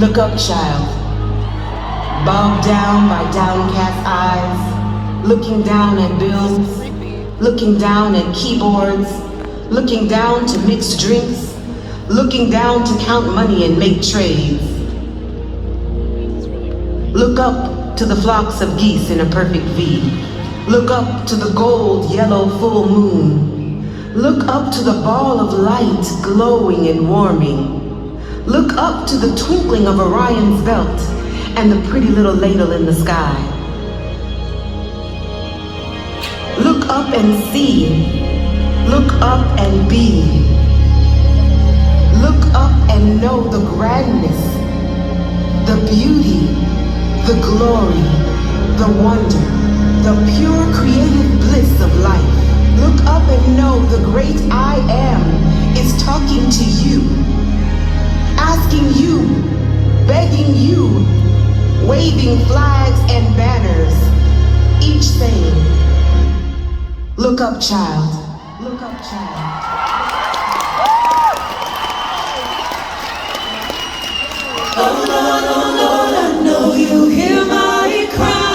Look up, child, bogged down by downcast eyes, looking down at bills, looking down at keyboards, looking down to mix drinks, looking down to count money and make trades. Look up to the flocks of geese in a perfect V. Look up to the gold, yellow full moon. Look up to the ball of light glowing and warming. Look up to the twinkling of Orion's belt and the pretty little ladle in the sky. Look up and see. Look up and be. Look up and know the grandness, the beauty, the glory, the wonder, the pure creative bliss of life. Look up and know the great I am is talking to you, asking you, begging you, waving flags and banners, each saying, look up, child. Look up, child. Oh Lord, I know you hear my cry.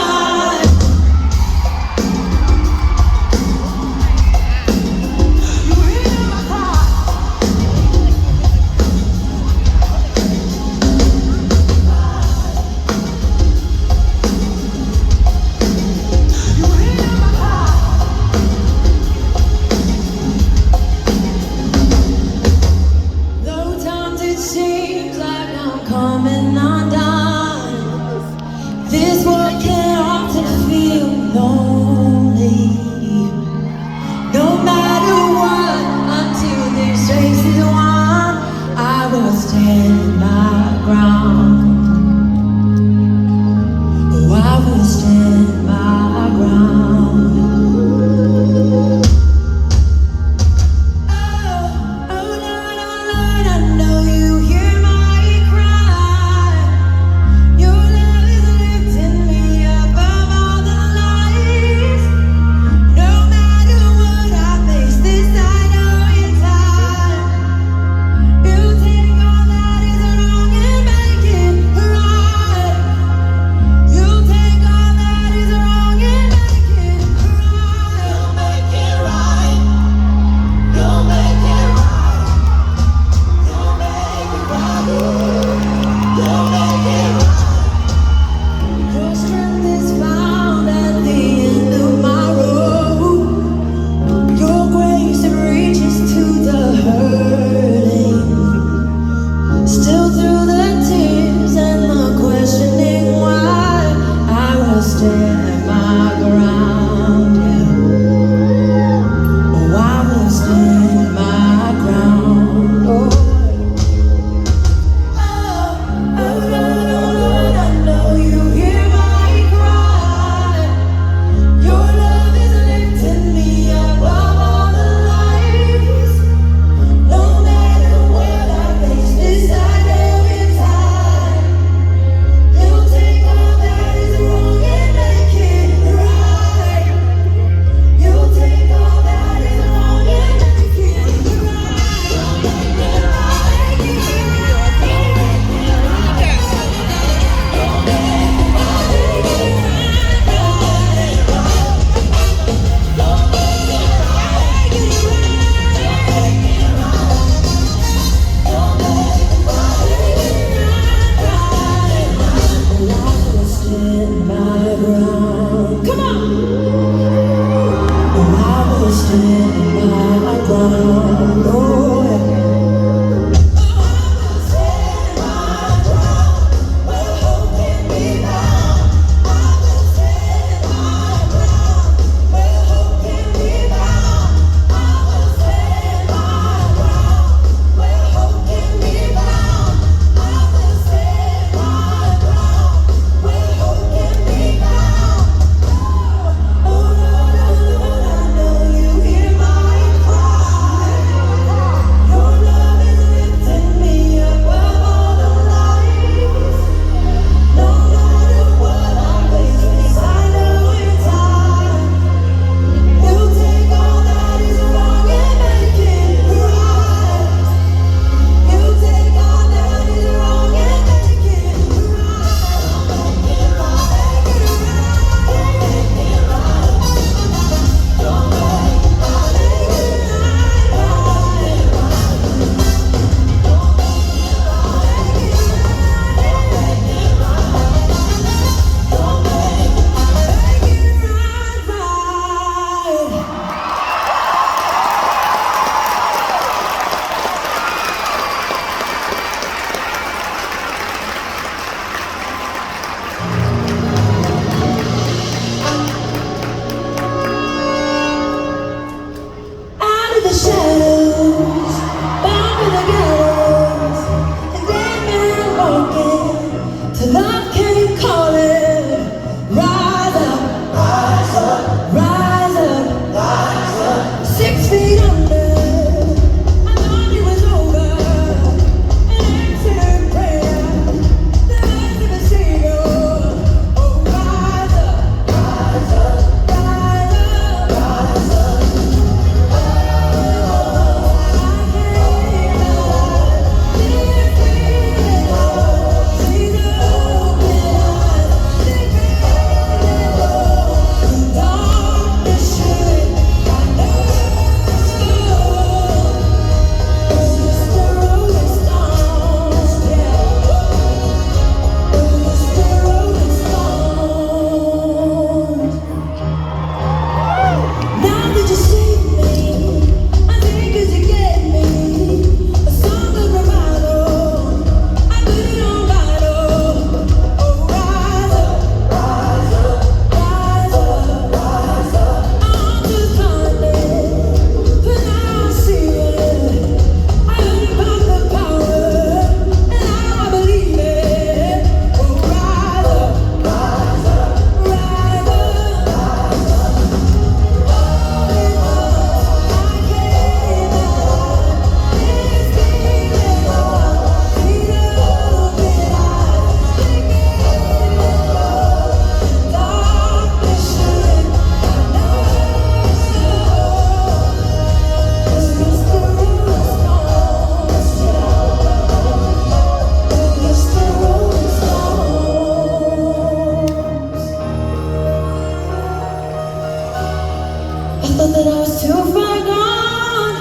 thought that I was too far gone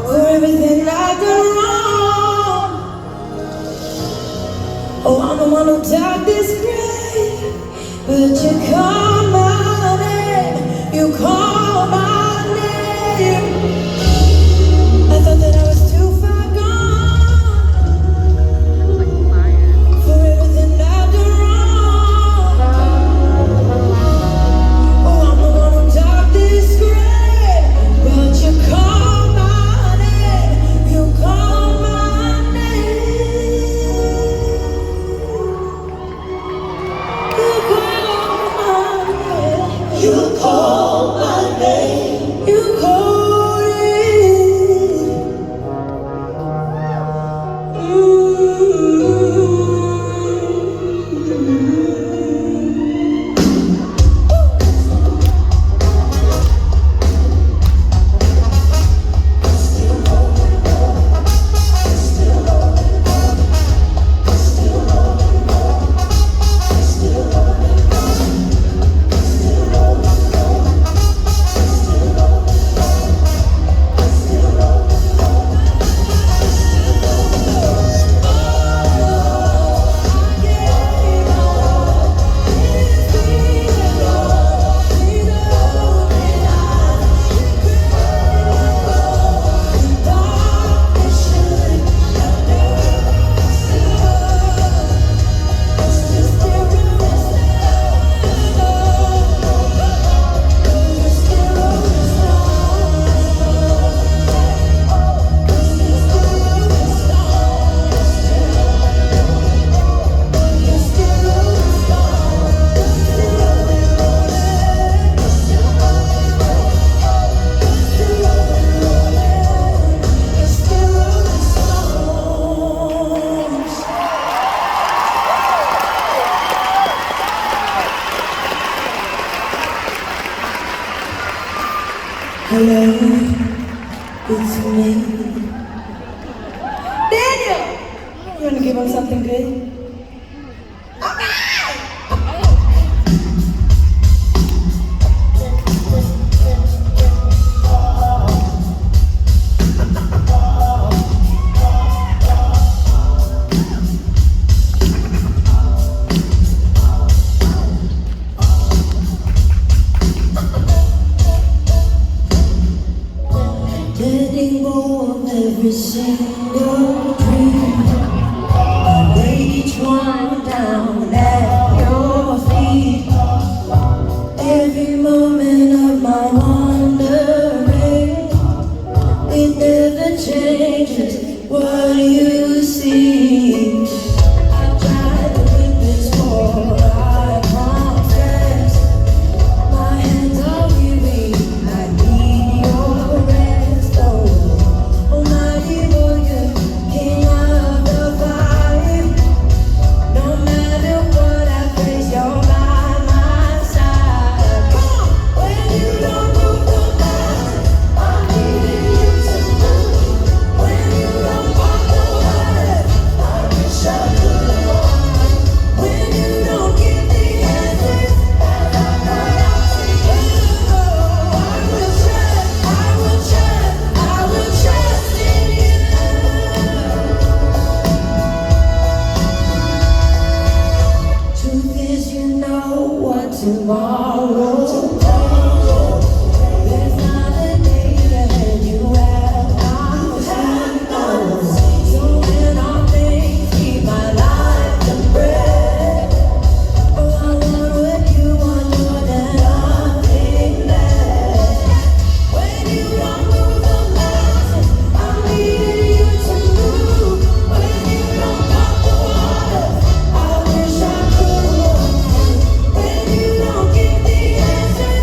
for everything I've done wrong. Oh, I'm the one who dug this grave, but you call my name, you call my name. I thought that I was too far gone for everything I've done wrong. Oh, I'm the one who dug this grave, but you call my name, you call my name. You call my name. You call it. Hello, it's me. Daniel! You wanna give him something good? Letting go of every single dream, I lay each one down at your feet. Every moment of my wandering, it never changes what you see. I've tried to win this war, I confess. My hands are weary, I need your rest. Almighty warrior, king of the fire. No matter what I face, you're by my side. Come on! When you don't move the mountains, I'm needing you to move. When you don't walk the water, I wish I could walk. When you don't get the answers, as I cry out to you, I will trust, I will trust, I will trust in you. Truth is, you know what tomorrow holds. There's not a day that you have not had known. So when all things keep my life to bread, oh, I want what you want more than nothing less. When you don't move the mountains, I'm needing you to move. When you don't walk the water, I wish I could walk through. When you don't get the answers,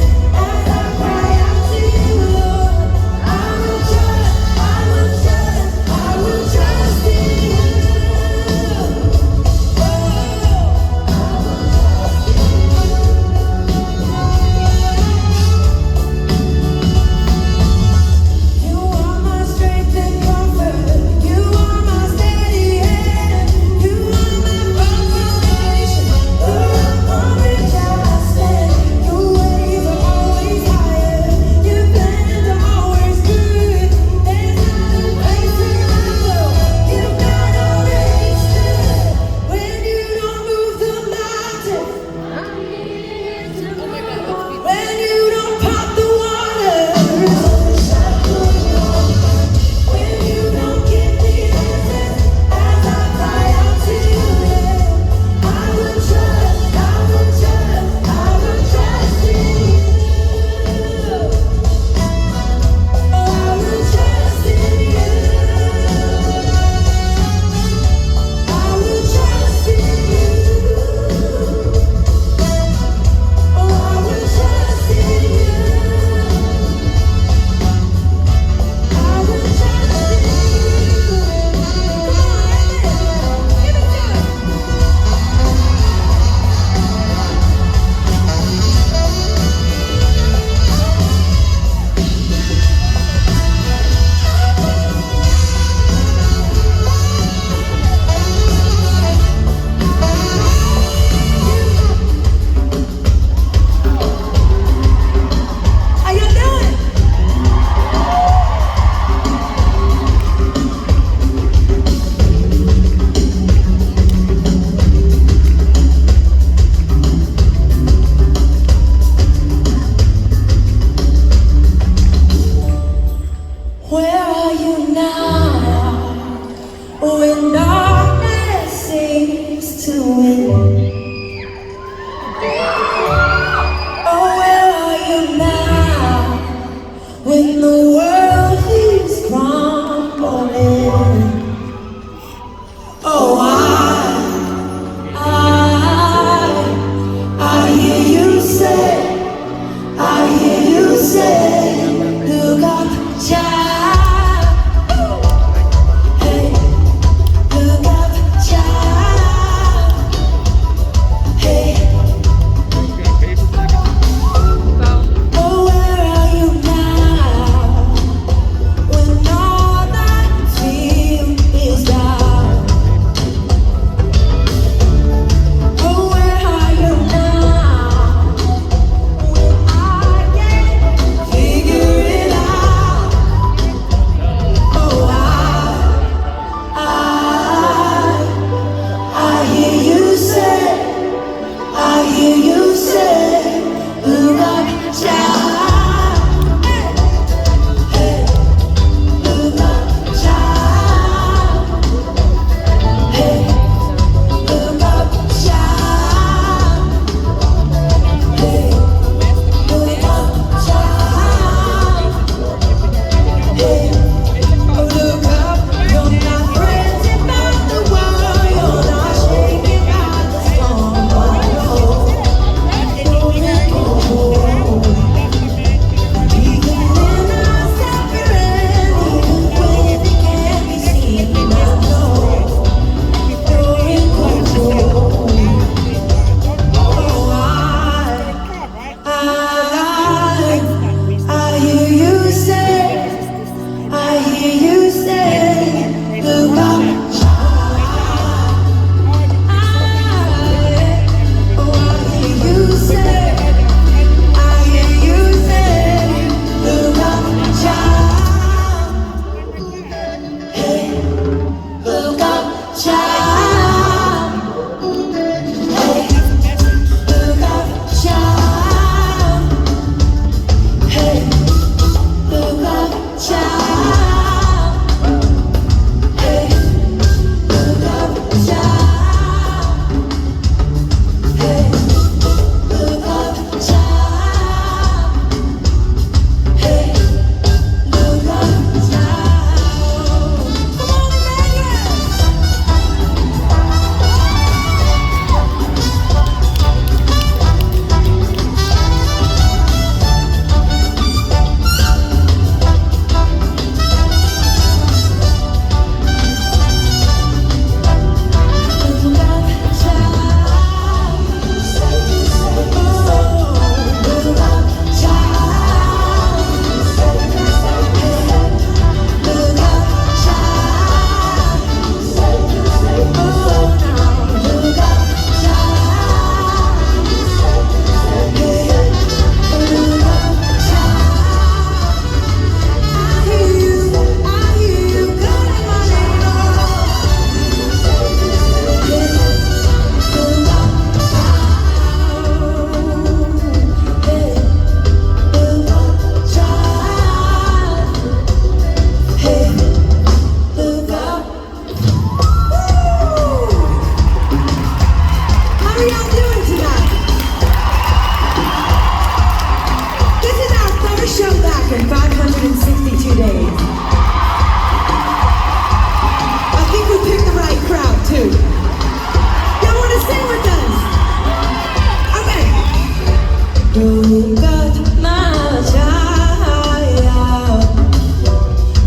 Look at my child.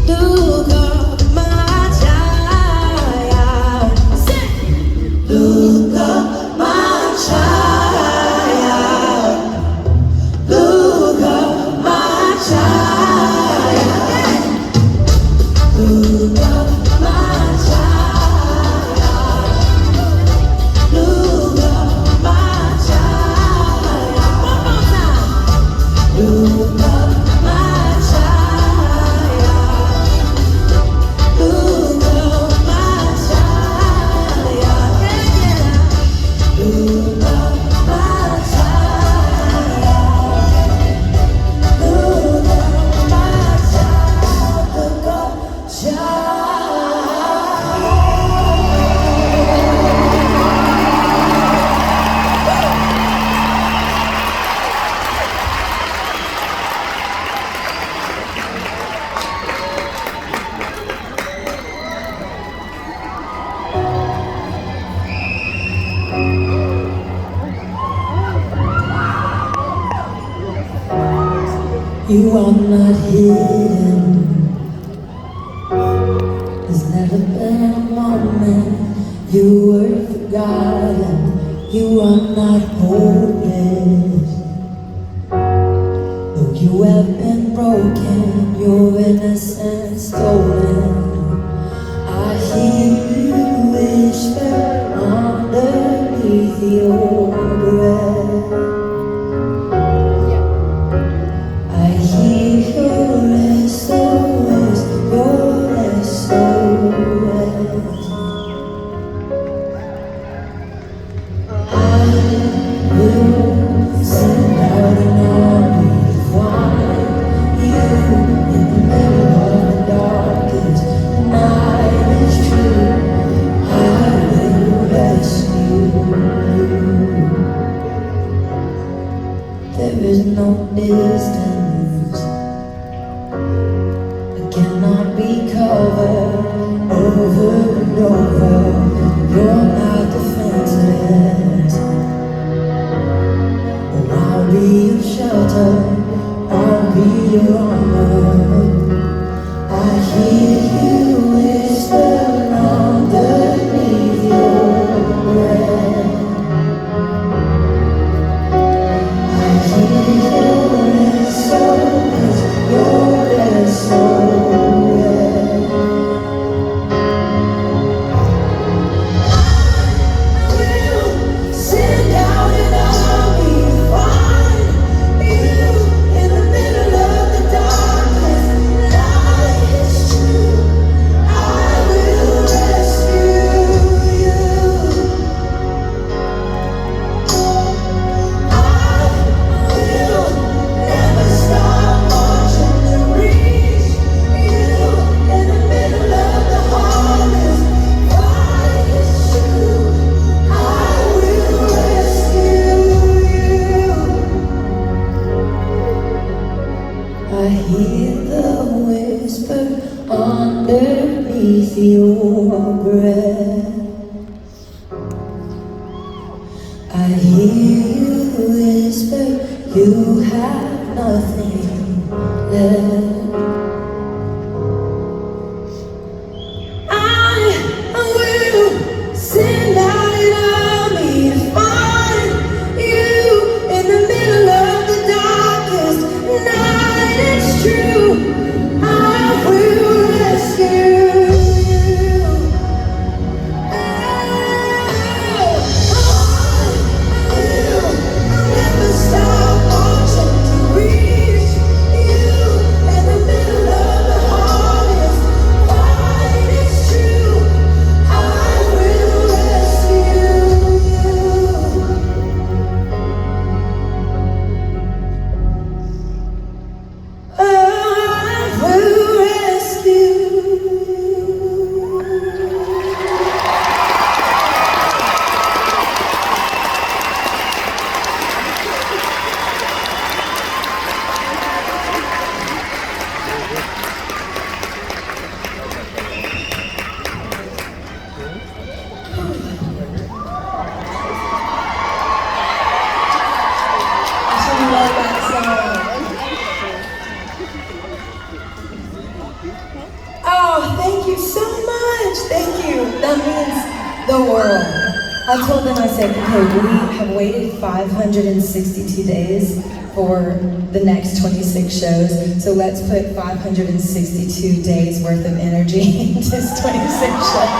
Look at my child. Look at my child. Look at my child. Look at my child. Look at my child. One more time. Look at my child. Look at my child. Yeah, yeah. Look at my child. Look at my child. Look at child. You are not hidden. There's never been a moment you were forgotten. You are not hopeless. Though you have been broken, your innocence stolen. I hear you whisper underneath your breath. I hear your SOS, your SOS. I will send out an army to find you in the middle of the darkest night. It's true, I will rescue you. There is no distance that cannot be covered over and over. You're not defenseless. Oh, I'll be your shelter, I'll be your armor. I hear you whisper underneath your breath. I hear your SOS, your SOS. I will send out an army to find you in the middle of the darkness night. It's true, I will rescue you. I will never stop marching to reach you in the middle of the hardest fight. It's true, I will rescue you. I hear the whisper underneath your breath. I hear you whisper, you have nothing left. I will send out an army to find you in the middle of the darkest night. It's true, I will rescue you. I will never stop marching to reach you in the the world. I told them, I said, okay, we have waited 562 days for the next 26 shows, so let's put 562 days worth of energy into this 26 shows.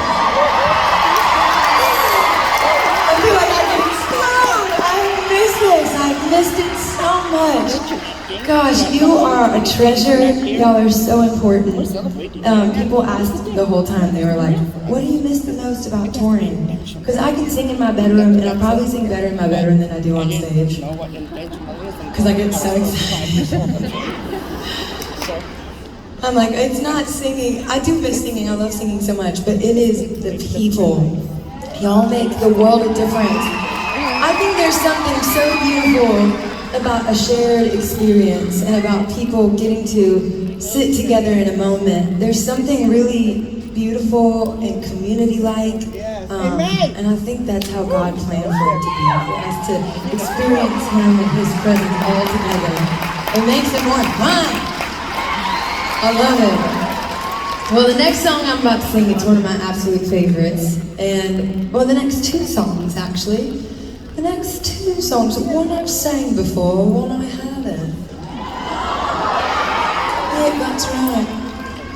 I feel like I can explode. I miss this. I've missed it so much. Gosh, you are a treasure. Y'all are so important. People asked the whole time, they were like, what do you miss the most about touring? Because I can sing in my bedroom, and I probably sing better in my bedroom than I do on stage. Because I get so excited. I'm like, it's not singing. I do miss singing. I love singing so much, but it is the people. Y'all make the world a difference. I think there's something so beautiful about a shared experience and about people getting to sit together in a moment. There's something really beautiful and community-like, and I think that's how God planned for it to be, for us to experience Him and His presence all together. It makes it more fun. I love it. Well, the next song I'm about to sing is one of my absolute favorites, and well, the next two songs actually. The next two songs, one I've sang before, one I haven't. Yeah, that's right.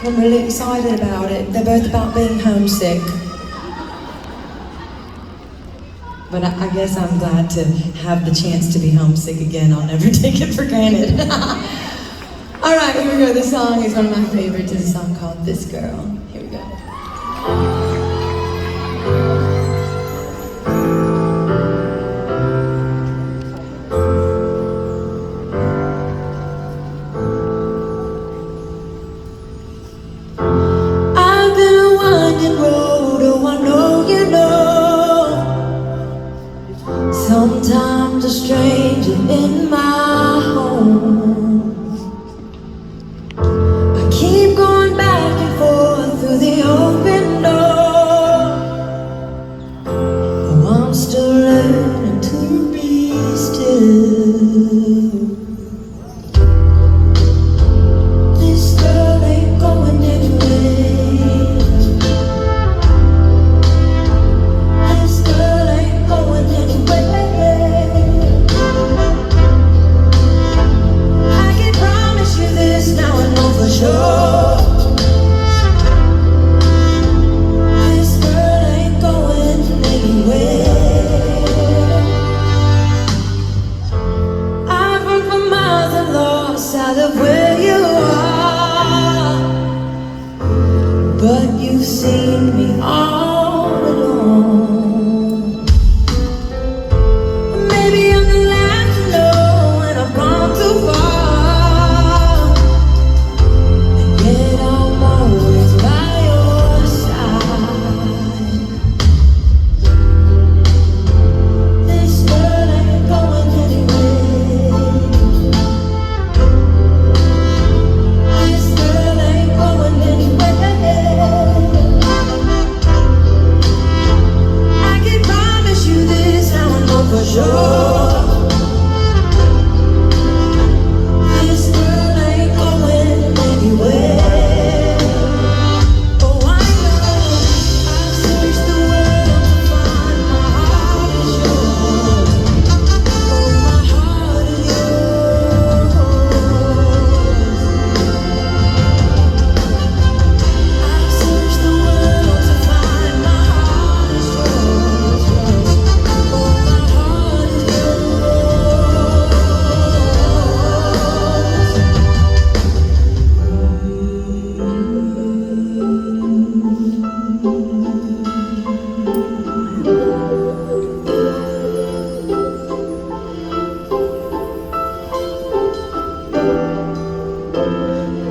I'm really excited about it. They're both about being homesick. But I guess I'm glad to have the chance to be homesick again. I'll never take it for granted. All right, here we go. This song is one of my favorites. It's a song called This Girl. Here we go. Sometimes a stranger in my home. I keep going back and forth through the open door. Oh, I'm still learning to be still. This girl ain't going anywhere. This girl ain't going anywhere. Sure. This girl ain't going anywhere. I've run for miles and lost sight of where you are, but you've seen me all along. Maybe I'm the last to know when I've gone too far. This girl ain't going anywhere. This girl ain't going anywhere. No.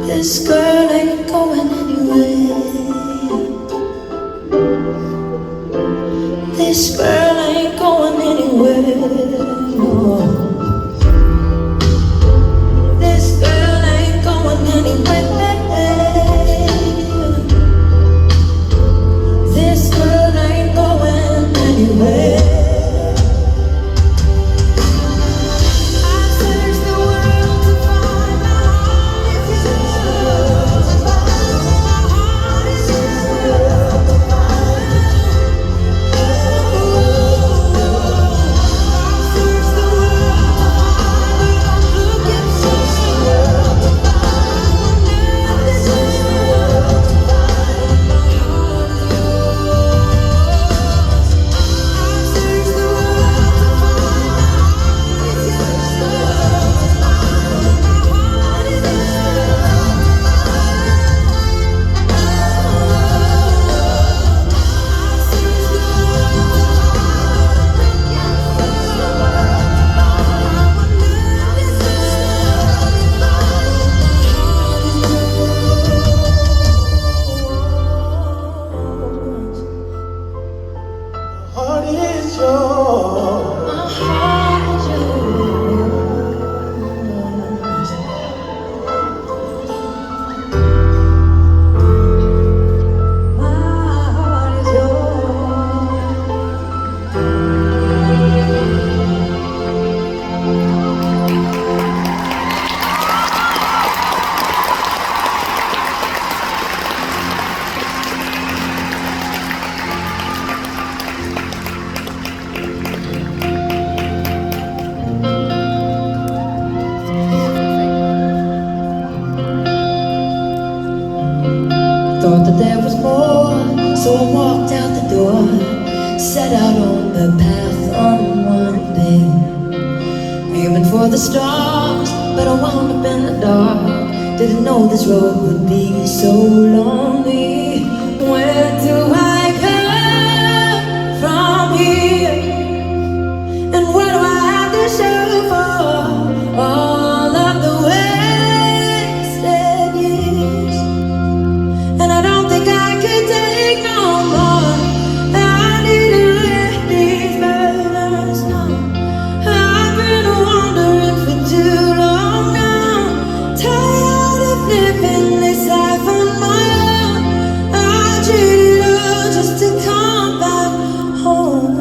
This girl ain't going anywhere. This girl ain't going anywhere. thought that there was more, so I walked out the door, set out on the path unwinding, aiming for the stars, but I wound up in the dark. Didn't know this road would be so lonely. Where do I come from here? And what do I have to show for all of the wasted years? And I don't think I could take no more. I need to let these burdens know. I've been wandering for too long now, tired of living this life on my own. I treat it all just to come back home.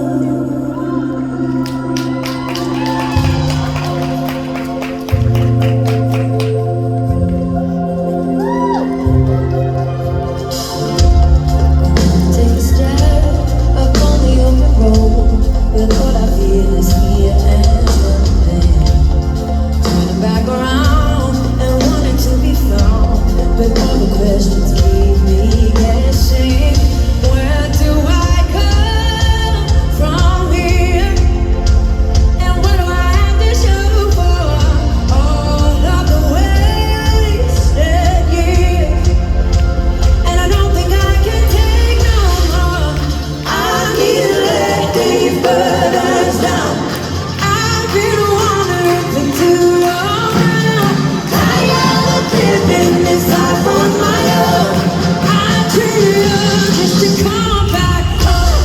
Take a step up on the open road, but all I feel is fear and nothing. Turning back around and wanting to be found, but all the questions keep me guessing. Where do I come from here? And what do I have to show for all of the wasted years? And I don't think I can take no more. I need to let these burdens down. I've been wandering for too long now, tired of living this life on my own. I treat it all just to come back home.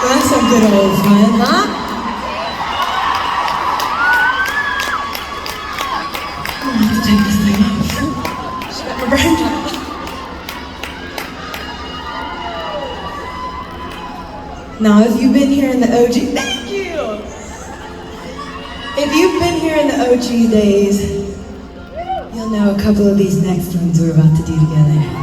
That's some good old fun, huh? I'm gonna have to take this thing off. Just got my brain out. Now, if you've been here in the OG, thank you! If you've been here in the OG days, you'll know a couple of these next ones we're about to do together.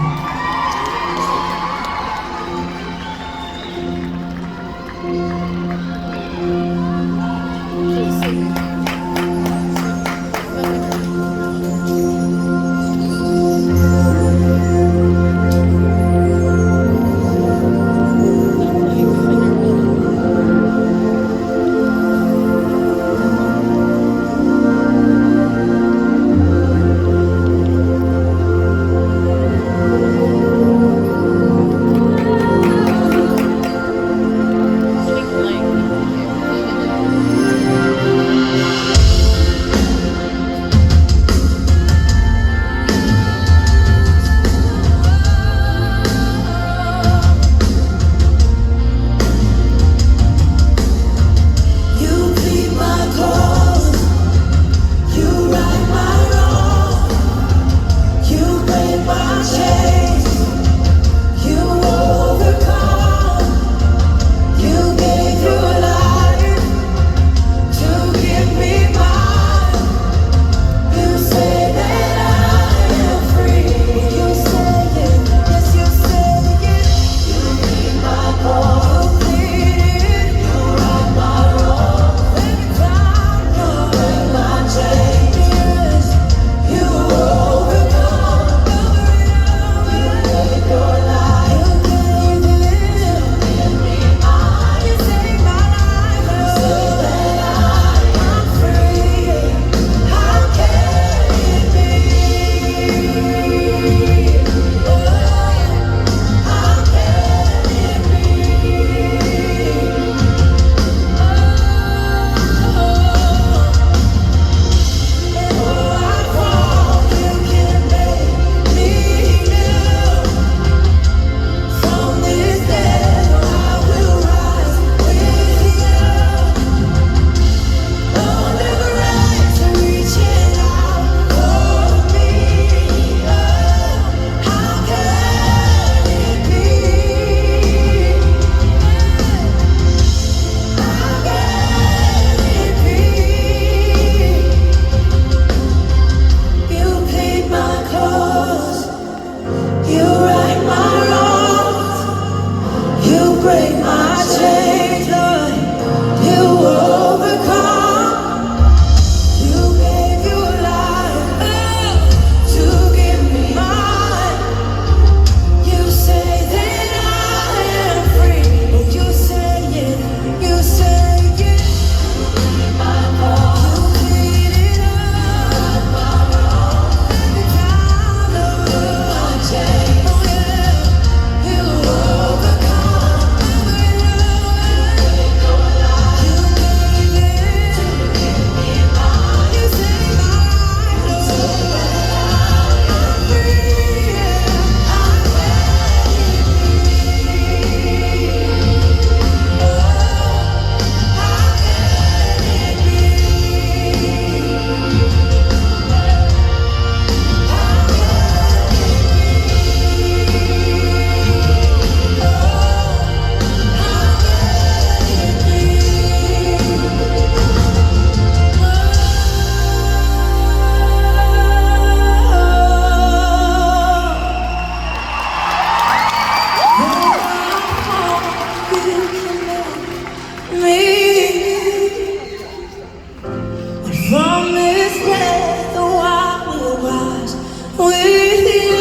From this death, oh, I will rise with you.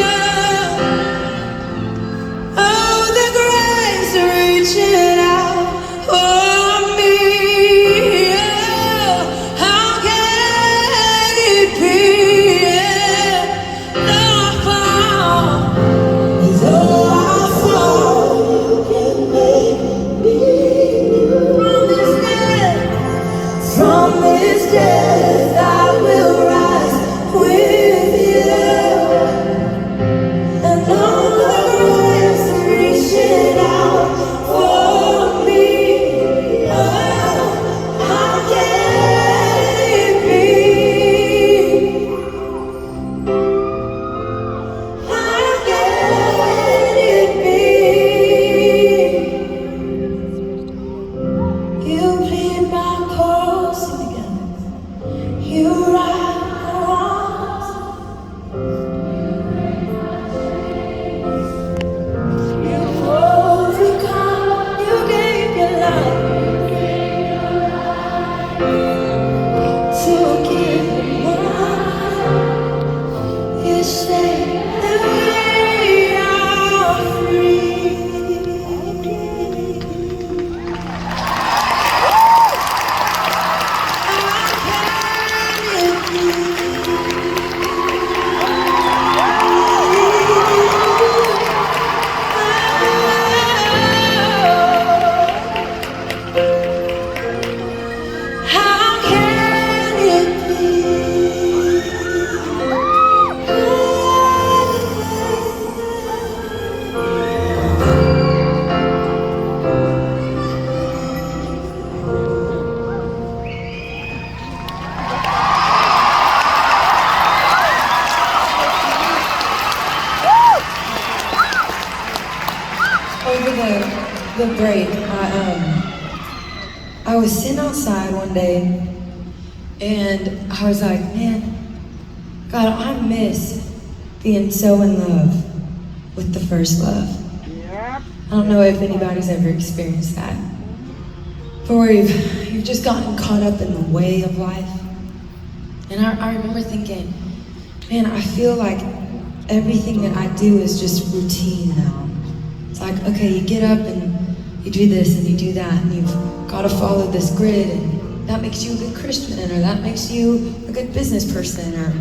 Oh, the grace reaching out for me. Oh, how can it be? Though I fall, you can make me. From this death I will rise with you, and all the grace reaching out for me. Oh, how can it be? How can it be? You plead my cause again. You right my wrongs. You overcome. You gave your life to give one. You say that we are free. How can it How can it be? Over the break, I was sitting outside one day, and I was like, man, God, I miss being so in love with the first love. I don't know if anybody's ever experienced that. But where you've just gotten caught up in the way of life. And I remember thinking, man, I feel like everything that I do is just routine now. It's like, okay, you get up and you do this and you do that, and you've got to follow this grid, and that makes you a good Christian, or that makes you a good business person, or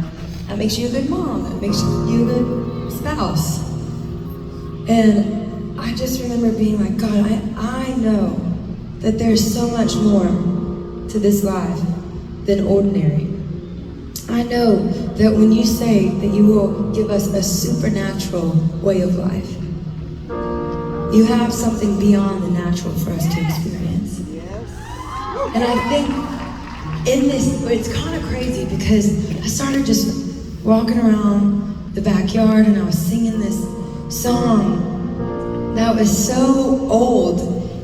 that makes you a good mom, that makes you a good spouse. And I just remember being like, God, I know that there's so much more to this life than ordinary. I know that when you say that you will give us a supernatural way of life, you have something beyond the natural for us to experience. And I think in this, it's kind of crazy because I started just walking around the backyard and I was singing this song that was so old,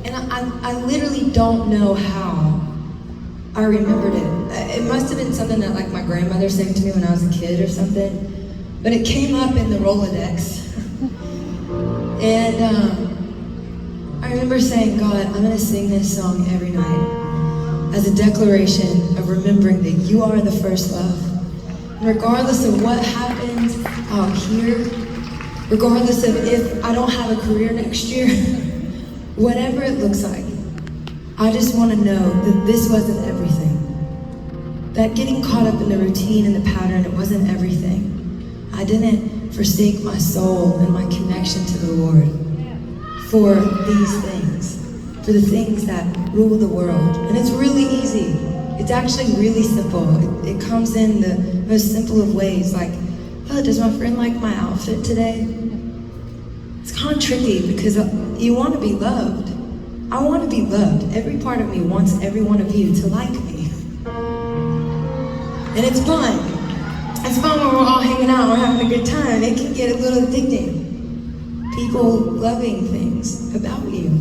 and I literally don't know how I remembered it. It must have been something that like my grandmother sang to me when I was a kid or something, but it came up in the Rolodex. And I remember saying, God, I'm going to sing this song every night as a declaration of remembering that you are the first love. And regardless of what happens out here, regardless of if I don't have a career next year, whatever it looks like, I just want to know that this wasn't everything. That getting caught up in the routine and the pattern, it wasn't everything. I didn't forsake my soul and my connection to the Lord for these things, for the things that rule the world. And it's really easy. It's actually really simple. It comes in the most simple of ways, like, oh, does my friend like my outfit today? It's kind of tricky because you want to be loved. I want to be loved. Every part of me wants every one of you to like me. And it's fun. It's fun when we're all hanging out and we're having a good time. It can get a little addicting. People loving things about you.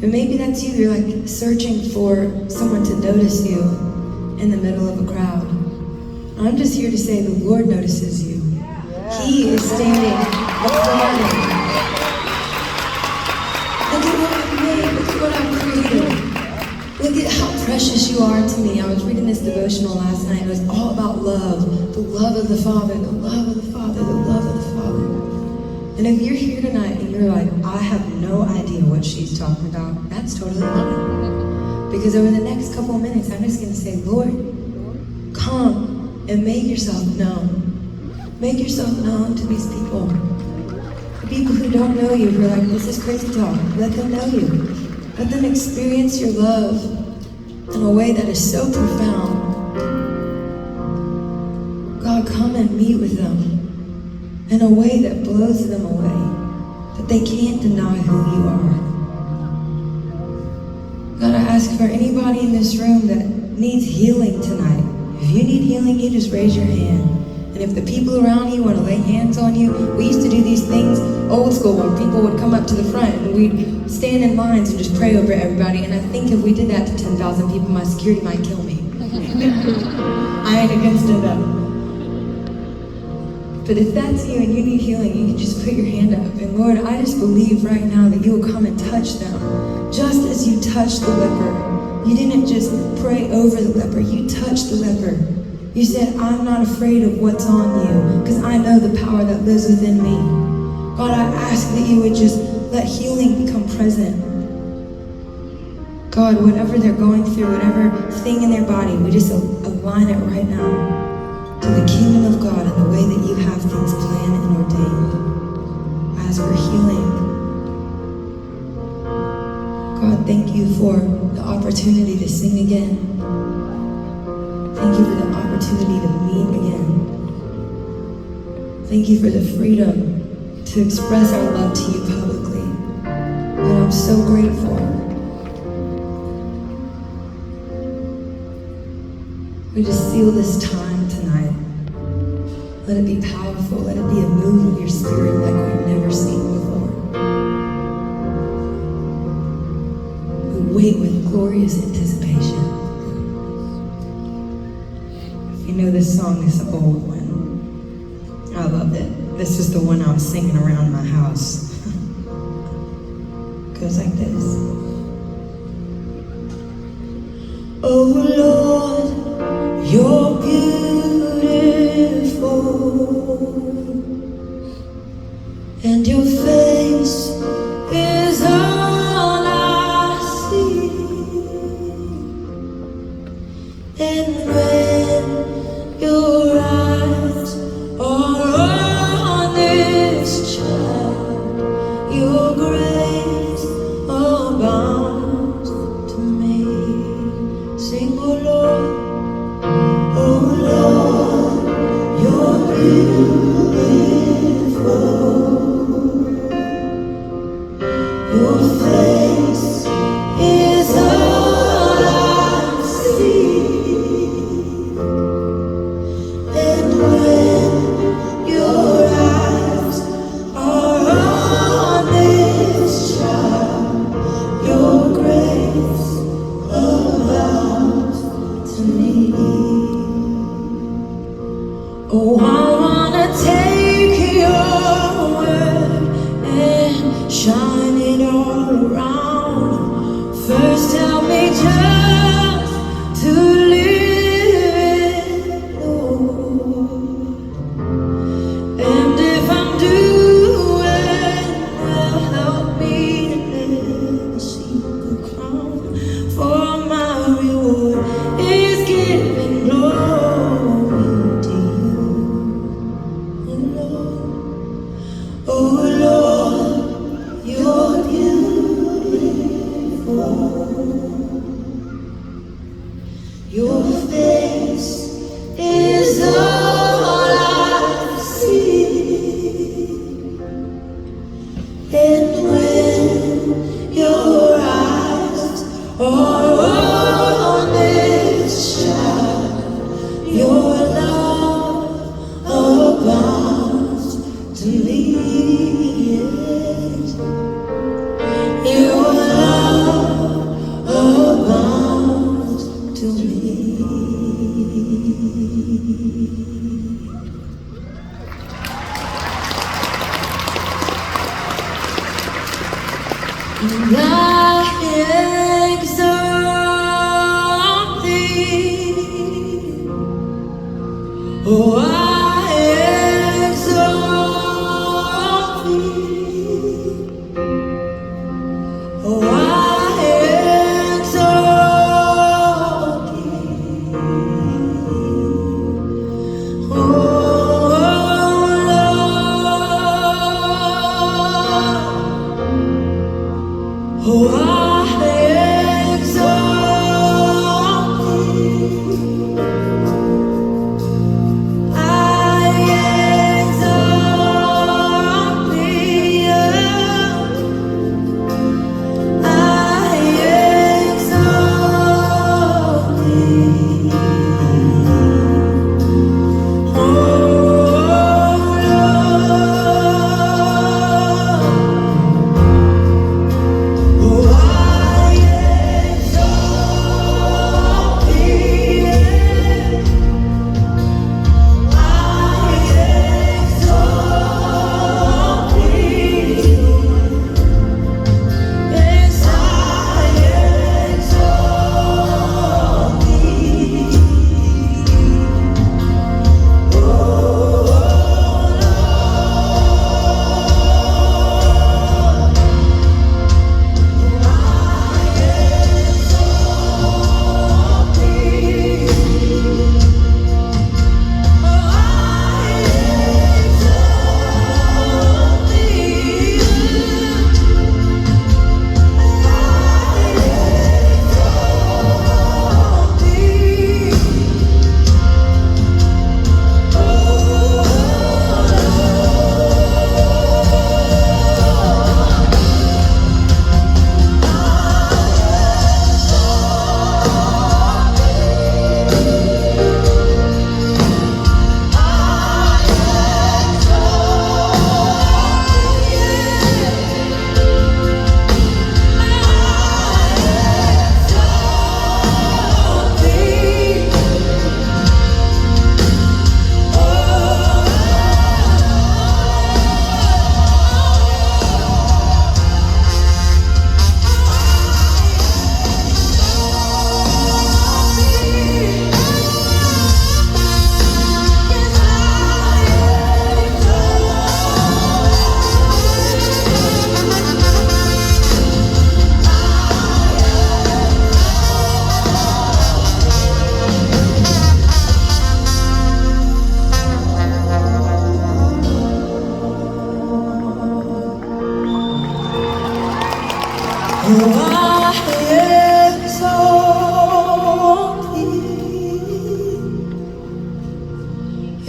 And maybe that's you. You're like searching for someone to notice you in the middle of a crowd. I'm just here to say the Lord notices you. He is standing before you. Look at what I've made. Look at what I've created. precious you are to me. I was reading this devotional last night. It was all about love. The love of the Father, the love of the Father, the love of the Father. And if you're here tonight and you're like, I have no idea what she's talking about, that's totally fine. Because over the next couple of minutes, I'm just going to say, Lord, come and make yourself known. Make yourself known to these people. The people who don't know you, who are like, this is crazy talk. Let them know you. Let them experience your love in a way that is so profound. God, come and meet with them in a way that blows them away, that they can't deny who you are. God, I ask for anybody in this room that needs healing tonight. If you need healing, you just raise your hand. And if the people around you want to lay hands on you, we used to do these things old school when people would come up to the front and we'd stand in lines and just pray over everybody. And I think if we did that to 10,000 people, my security might kill me. I ain't against it though. But if that's you and you need healing, you can just put your hand up. And Lord, I just believe right now that you will come and touch them. Just as you touched the leper. You didn't just pray over the leper, you touched the leper. You said, I'm not afraid of what's on you, because I know the power that lives within me. God, I ask that you would just let healing become present. God, whatever they're going through, whatever thing in their body, we just align it right now to the kingdom of God and the way that you have things planned and ordained. As for healing, God, thank you for the opportunity to sing again. Thank you for the opportunity to meet again. Thank you for the freedom to express our love to you publicly. And I'm so grateful. We just seal this time tonight. Let it be powerful. Let it be a move of your spirit like we've never seen before. We wait with glorious anticipation. You know this song is an old one. I love it. This is the one I was singing around my house. Goes like this. Oh Lord, you're beautiful, and your face is all I see. And when your eyes are on this child, your grace abounds to me. Sing, oh Lord, you're beautiful. Your face is all I see. And when your eyes are on this child, your grace abounds to me. Oh, I wanna take your word and shine it all around. First, help me just to live it, Lord. And if I'm doing well, help me to never see the crown. For my reward is giving glory to you, oh Lord, you're beautiful. Your face is all I see. And when your eyes are on this child, your love abounds to me. Yes. Your love abounds to me. And I exalt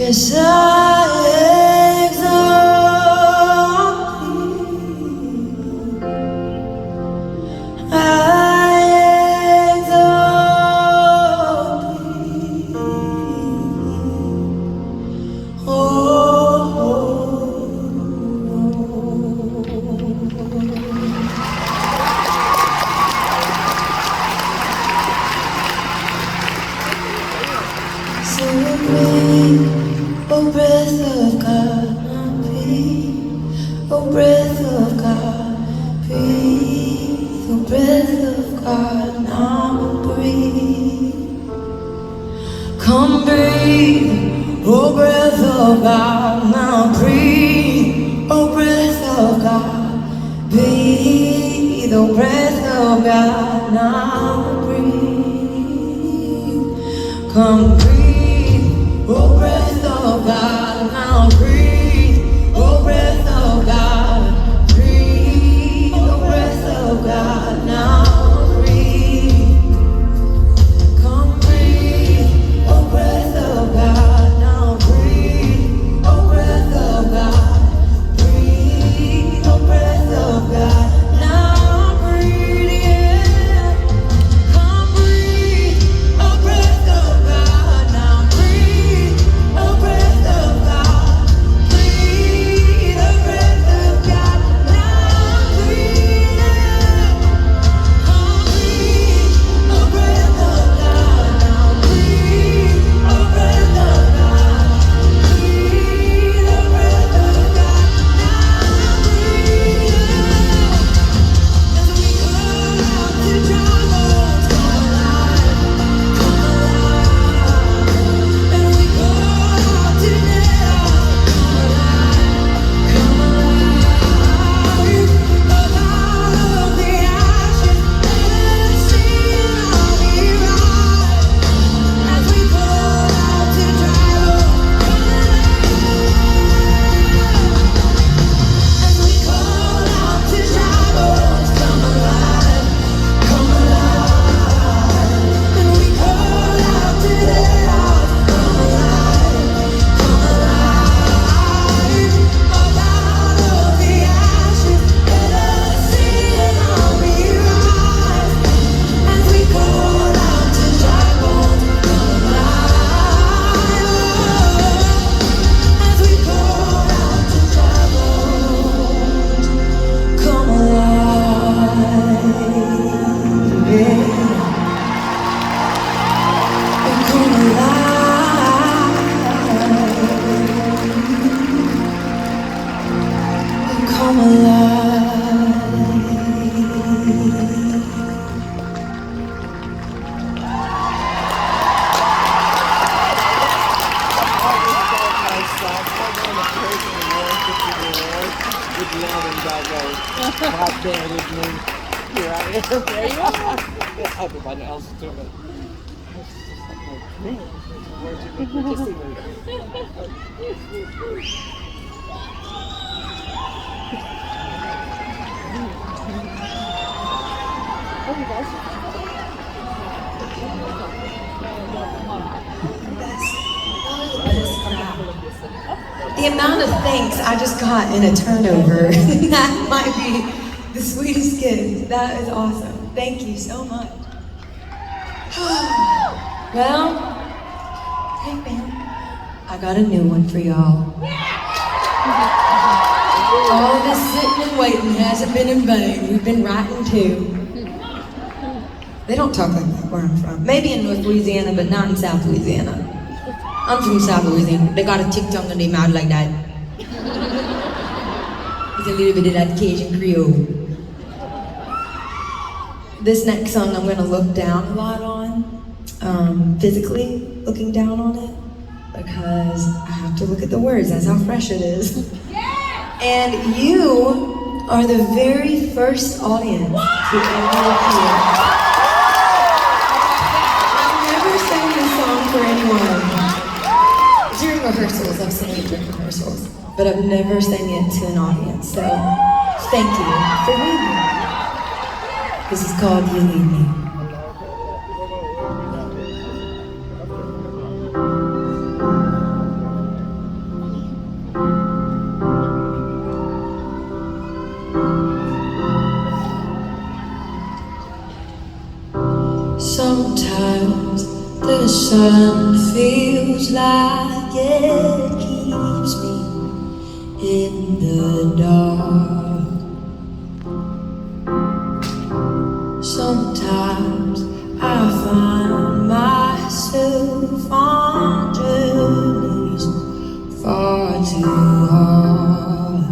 Yes, I exalt thee. I exalt thee. Oh, so breathe, oh breath of God, breathe, oh breath of God, breathe, oh breath of God, now breathe. Come breathe, oh breath of God, now breathe, oh breath of God, breathe, oh breath of God, now breathe. Come breathe, oh breath of God, now breathe, oh breath of God, breathe, oh breath of God, now breathe. Come breathe, oh breath of God, now breathe, oh breath of God, breathe, oh breath of God, now breathe, yeah. Come breathe, oh breath of God, now breathe, oh breath of God, breathe, oh breath of God, now breathe, yeah. Come breathe, oh breath of God, now breathe, oh breath of God, breathe, oh breath of God, now breathe, yeah. As we call out to dry bones, come alive, come alive. And we call out to dead hearts, come alive, come alive. Up out of the ashes, let's see an army rise. As we call out to dry bones, come alive. As we call out to dry bones, come alive, come alive. And we call out to dead hearts, come alive, come alive. Up out of the ashes, let us see an army rise. As we call out to dry bones, come alive. As we call out to dry bones, come alive. Yeah. Come alive. Come alive. Nice song. Well done, the praise and the worship to the Lord with love and Daigle. God damn with me. Here I am. There you are. Everybody else is doing it. It's just like, man, worship with me. Just sing it. The amount of thanks I just got in a turnover, that might be the sweetest gift. That is awesome. Thank you so much. Well, hey man, I got a new one for y'all. All this sitting and waiting hasn't been in vain. We've been writing too. They don't talk like that where I'm from. Maybe in North Louisiana, but not in South Louisiana. I'm from South Louisiana. They got a tick tongue in their mouth like that. It's a little bit of that Cajun Creole. This next song I'm gonna look down a lot on, physically looking down on it, because I have to look at the words. That's how fresh it is. And you are the very first audience to ever appear. I've never sang this song for anyone. During rehearsals, I've sang it during rehearsals, but I've never sang it to an audience. So thank you for reading it. This is called You Need Me. Sometimes the sun feels like it keeps me in the dark. Sometimes I find myself on journeys far too hard.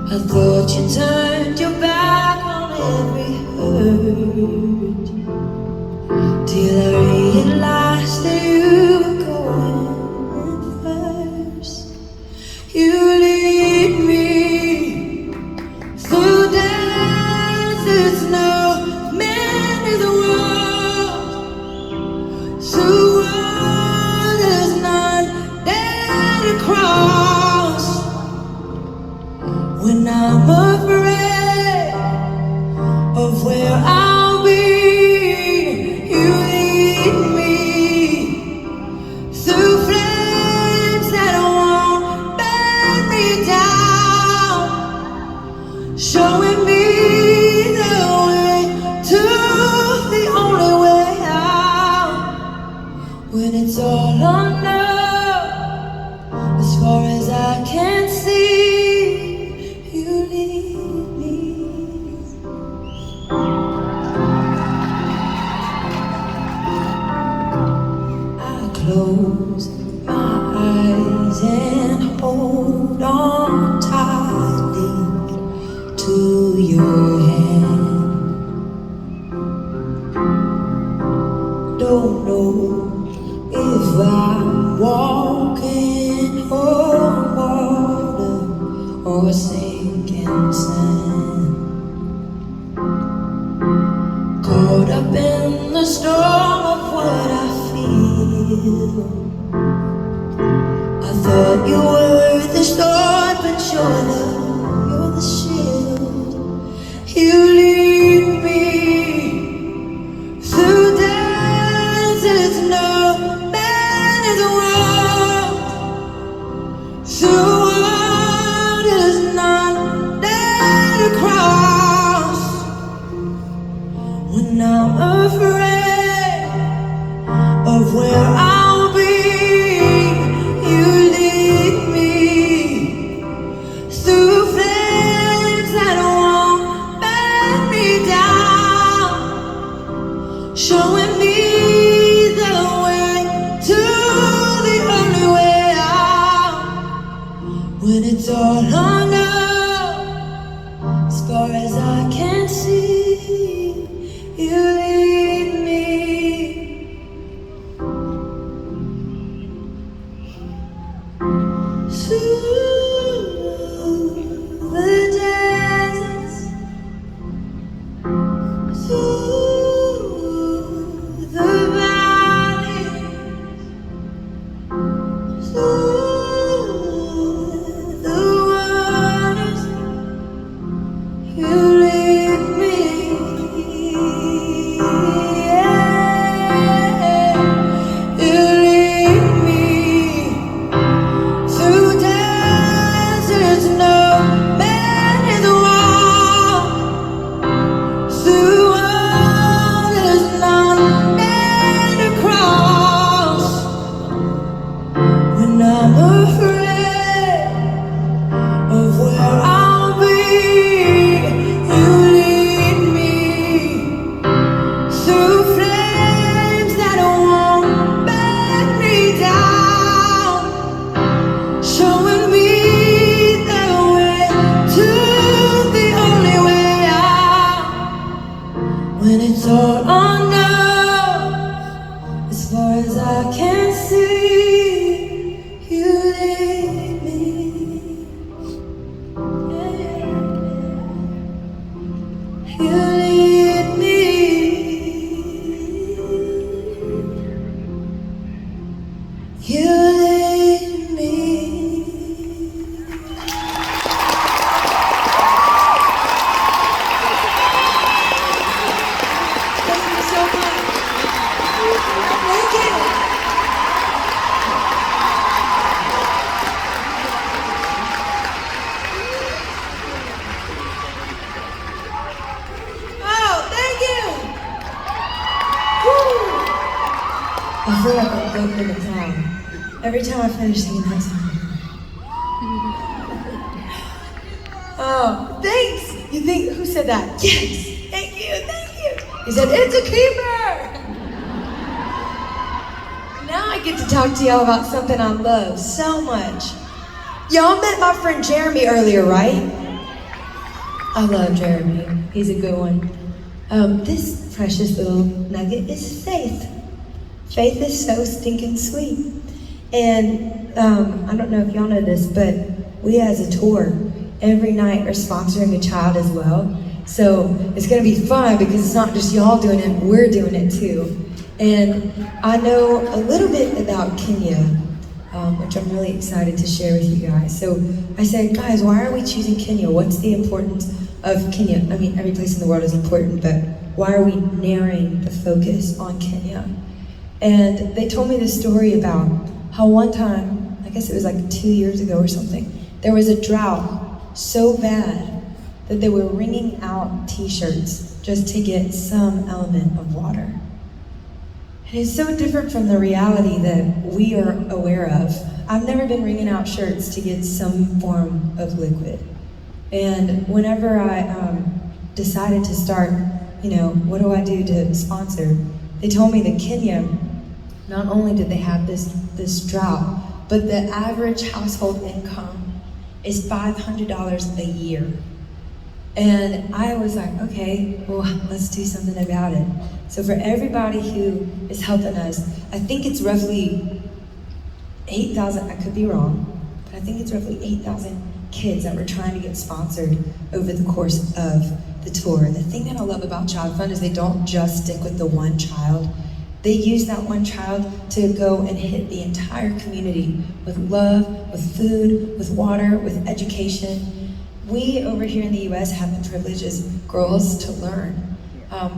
I thought you turned your back on every hurt, till I realized that you were going first. You lead me through deserts no man in the world, through waters none dare to cross. When I'm afraid of where I'll be, you lead me through flames that won't burn me down, showing me the way to the only way out. When it's all or none, as far as I can see, you lead me. I close my eyes and hold on tightly to your hand. Don't know if I'm walking on water or sinking sand, caught up in the storm of what I feel. I thought you were the sword, but you're the shield. You lead me through deserts no man in the world, through waters none dare to cross. When I'm afraid of where I'll be, you lead me through flames that won't burn me down, showing me the way to the only way out. When it's all or none, as far as I can see, you lead me through the deserts, through the valleys, through the waters. You lead me, yeah. You lead me through deserts no man in the world, through waters none dare to cross. When I'm afraid of where I'll be, you lead me through flames that won't burn me down, showing me the way to the only way out. When it's all or none, as far as I can see, you lead me. Yeah. You lead me. You lead me. Thank you so much. Thank you. I feel like I'm floating in a cloud every time I finish singing that song. Oh, thanks! You think, who said that? Yes! Thank you, thank you! He said, it's a keeper! Now I get to talk to y'all about something I love so much. Y'all met my friend Jeremy earlier, right? I love Jeremy. He's a good one. This precious little nugget is Faith. Faith is so stinking sweet. And I don't know if y'all know this, but we as a tour every night are sponsoring a child as well. So it's gonna be fun because it's not just y'all doing it, we're doing it too. And I know a little bit about Kenya, which I'm really excited to share with you guys. So I said, guys, why are we choosing Kenya? What's the importance of Kenya? I mean, every place in the world is important, but why are we narrowing the focus on Kenya? And they told me this story about how one time, I guess it was like 2 years ago or something, there was a drought so bad that they were wringing out t-shirts just to get some element of water. And it's so different from the reality that we are aware of. I've never been wringing out shirts to get some form of liquid. And whenever I decided to start, what do I do to sponsor? They told me that Kenya, not only did they have this drought, but the average household income is $500 a year. And I was like, okay, well, let's do something about it. So for everybody who is helping us, I think it's roughly 8,000, I could be wrong, but I think it's roughly 8,000 kids that we're trying to get sponsored over the course of the tour. And the thing that I love about Child Fund is they don't just stick with the one child. They use that one child to go and hit the entire community with love, with food, with water, with education. We over here in the US have the privilege as girls to learn.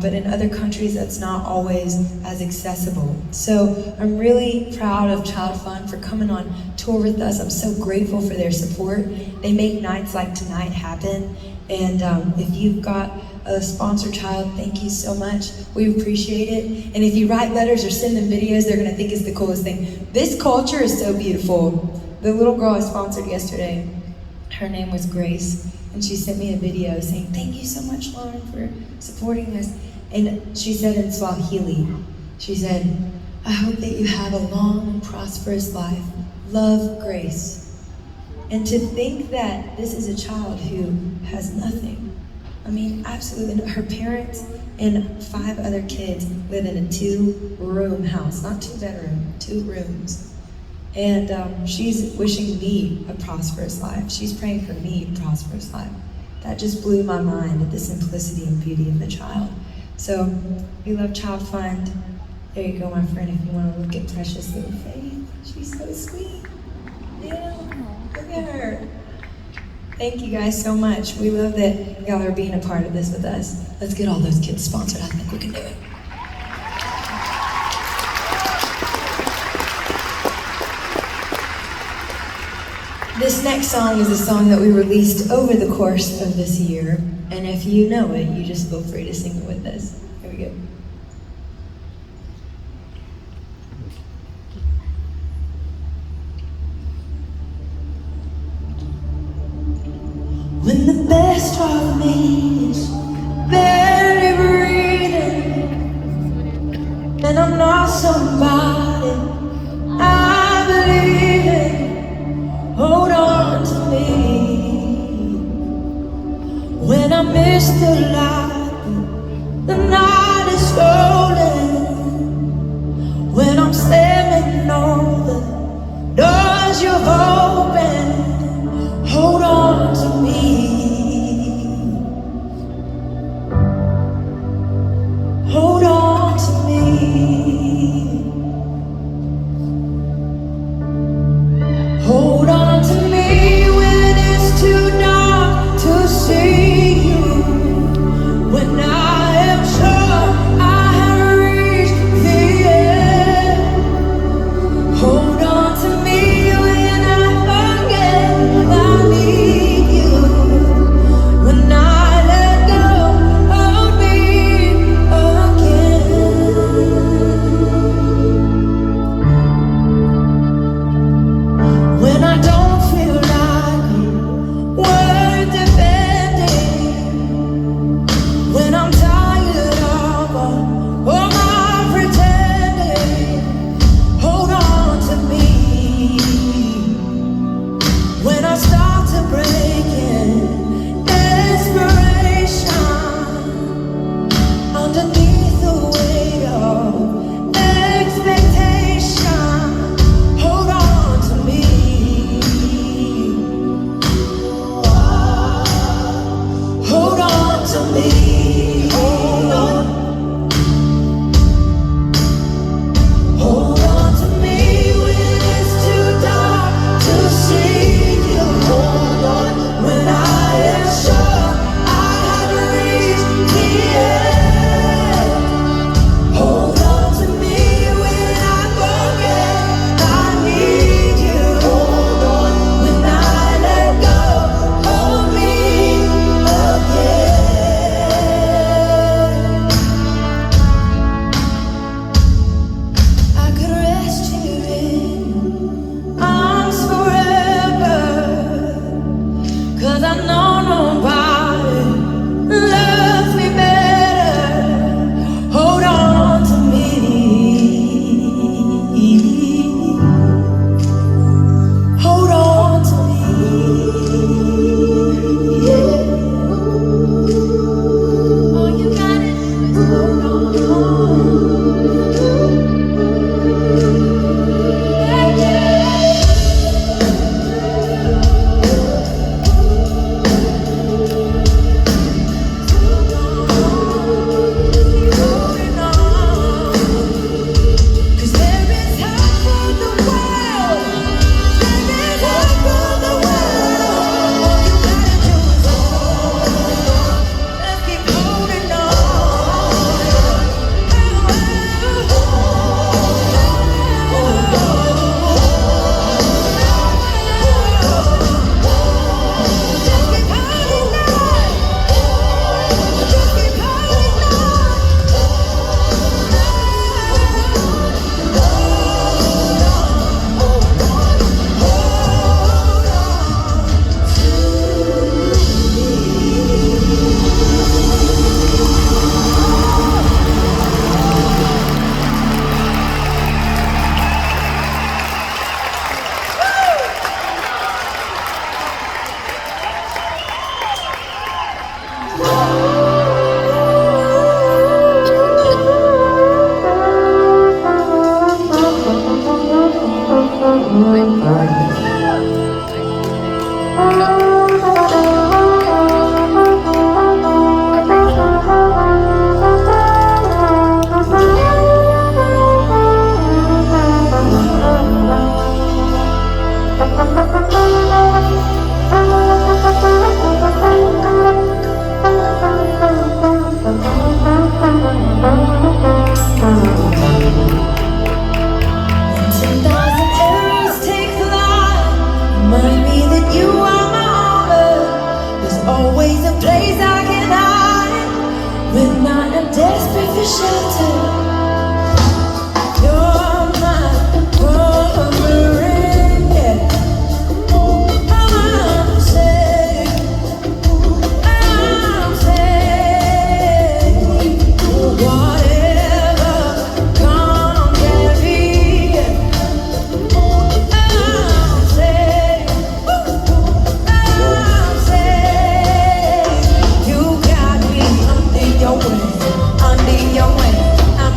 But in other countries, that's not always as accessible. So I'm really proud of Child Fund for coming on tour with us. I'm so grateful for their support. They make nights like tonight happen. And if you've got a sponsored child, thank you so much. We appreciate it. And if you write letters or send them videos, they're gonna think it's the coolest thing. This culture is so beautiful. The little girl I sponsored yesterday, her name was Grace, and she sent me a video saying, thank you so much, Lauren, for supporting us. And she said in Swahili, she said, I hope that you have a long and prosperous life. Love, Grace. And to think that this is a child who has nothing. I mean, absolutely, her parents and 5 other kids live in a 2-room house, not 2-bedroom, 2 rooms. And she's wishing me a prosperous life. She's praying for me a prosperous life. That just blew my mind at the simplicity and beauty of the child. So we love Child Fund. There you go, my friend, if you want to look at precious little Faith. She's so sweet. Yeah, look at her. Thank you guys so much. We love that y'all are being a part of this with us. Let's get all those kids sponsored. I think we can do it. This next song is a song that we released over the course of this year. And if you know it, you just feel free to sing it with us. Here we go. When the best of me is barely breathing, and I'm not somebody I believe in, hold on to me. When I miss the light, the night is stolen. When I'm slamming on the doors you've opened, hold on to me. Hold on to me. Hold on to me when it's too dark to see you.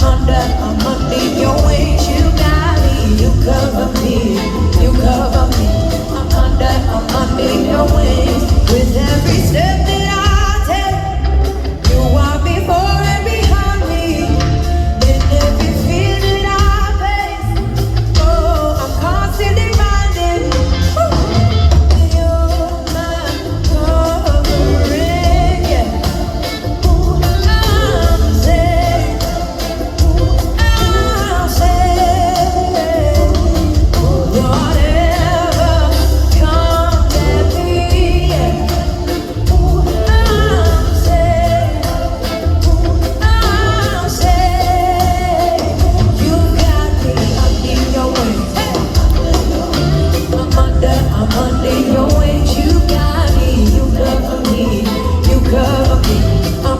I'm under your wings. You got me, you cover me, you cover me. I'm under your wings. With every step that I take, you are before and behind me. In every fear that I face, oh, I'm constantly reminded. You're my covering, yeah. I'm safe. I'm safe. Whatever comes at me, yeah. I'm safe. I'm safe. You got me under your wings. I'm under your wings. You got me. You cover me. You cover me. I'm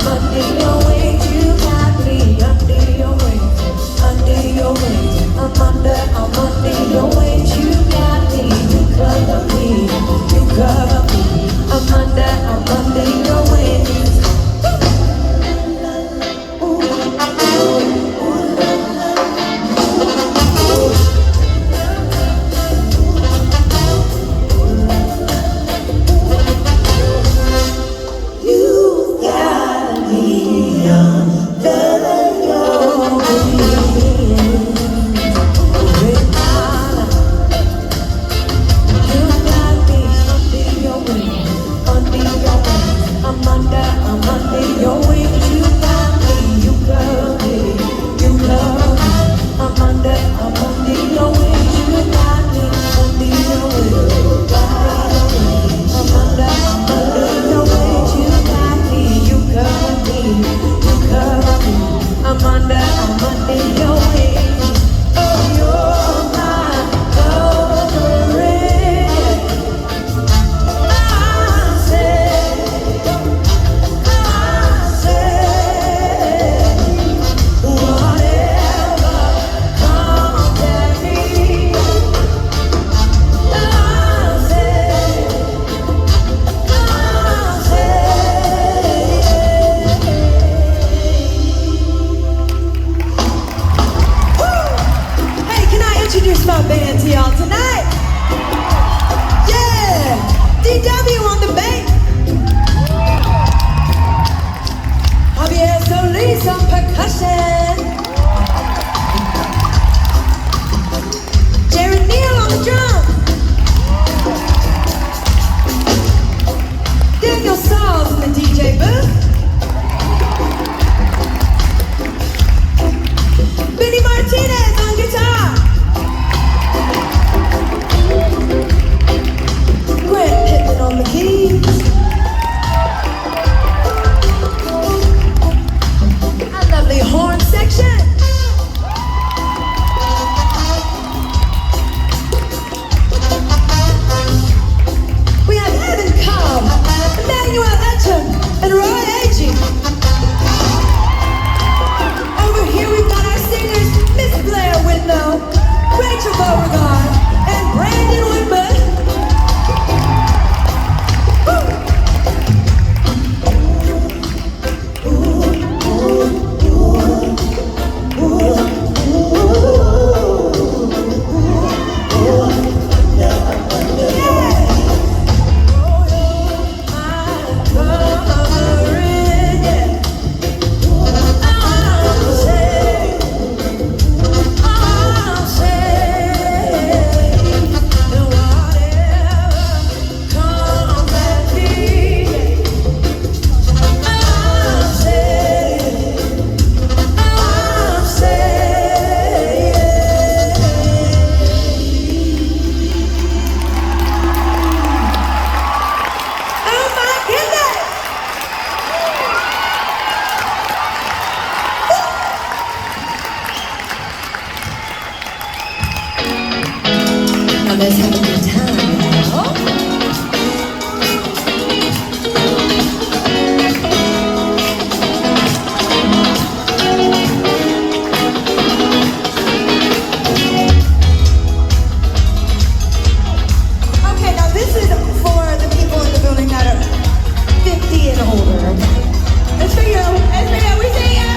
under your wings. You got me under your wings. Under your wings. I'm under your wings. You got me. You cover me. You cover me. I'm under your wings. You got me under your wings. You got me under your wings. Under your wings. I'm under your wings. You got me. You cover me. You cover me. I'm under your wings. You got me under your wings. I'm under your wings. You got me. You cover me. You cover me. I'm under your wings. Oh, you're my covering. I'm safe. I'm safe. Whatever comes at me, I'm safe. I'm safe. Woo! Hey, can I introduce my band to y'all tonight? Yeah! DW on the bass. Javier Solis on percussion. Jared Neal on the drum. Daniel Sauls in the DJ booth. Benny Martinez on guitar. Grant Pittman on the keys. Our lovely horn section. We have Evan Cobb, Emmanuel Etcham, and Roy Agee. Over here we've got our singers, Miss Blair Whitlow, Rachel Beauregard, and Brandon Whitman. Woo! Let's have a good time, y'all. Okay, now this is for the people in the building that are 50 and older, okay? It's for you. It's for you. We see you.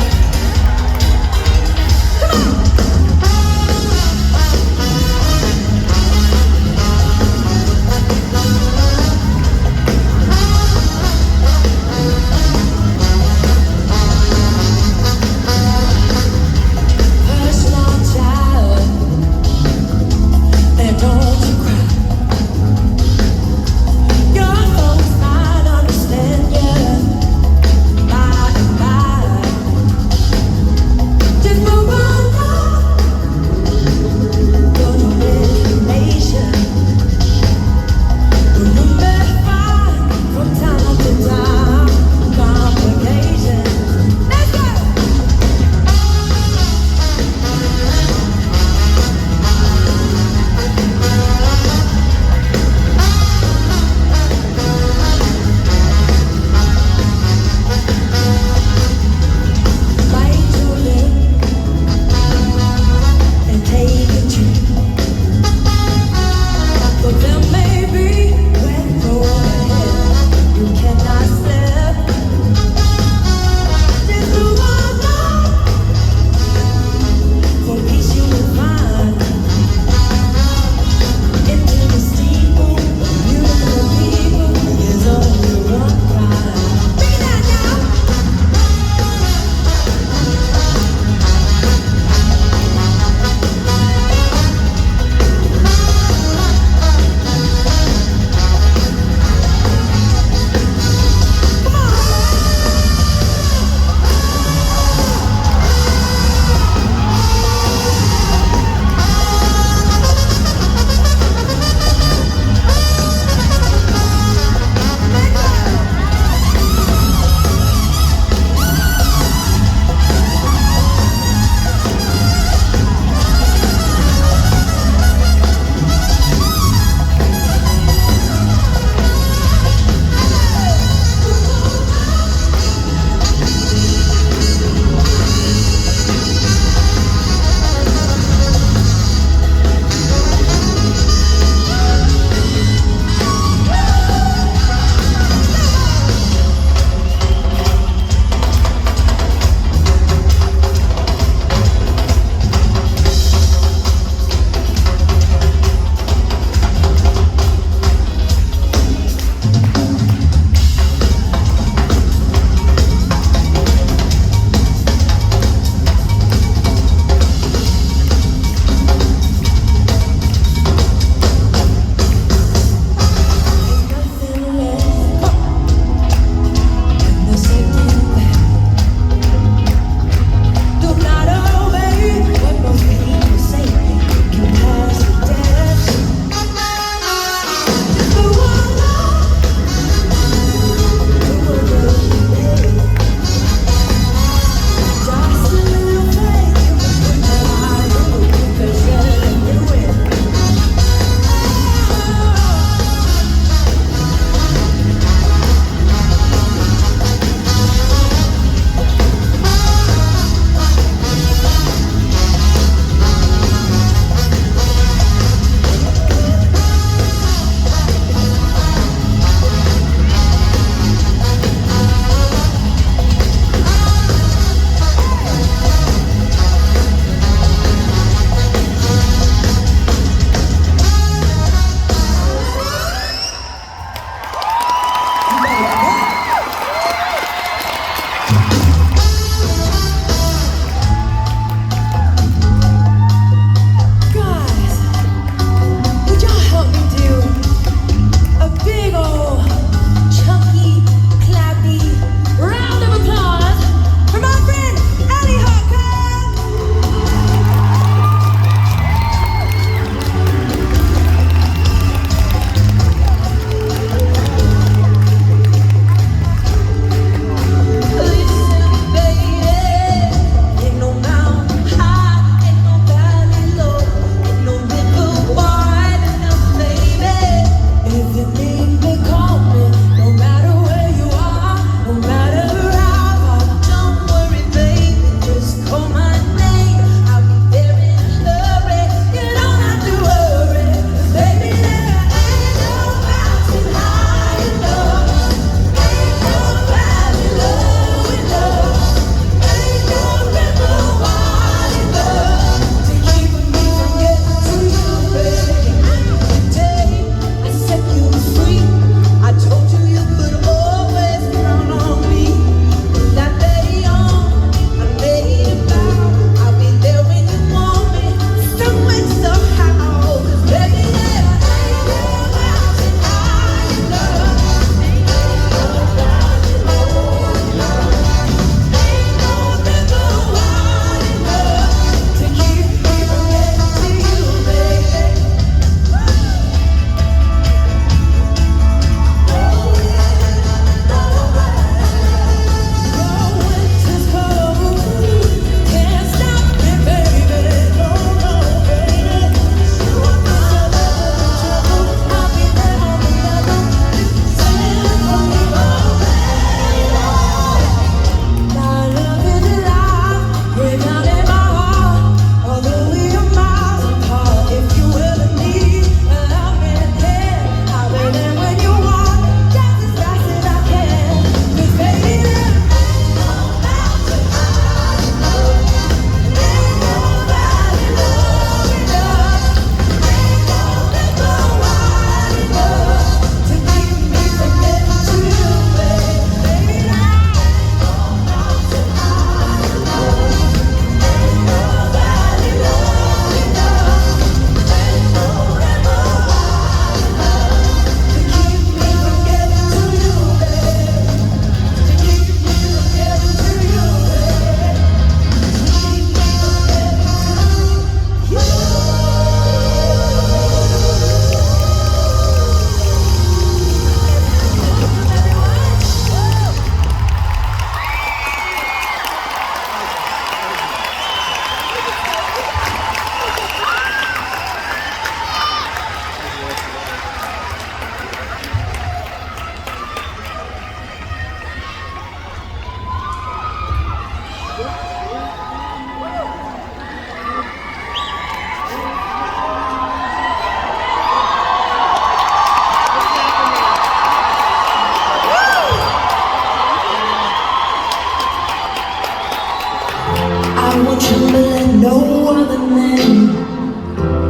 I will tremble at no other name.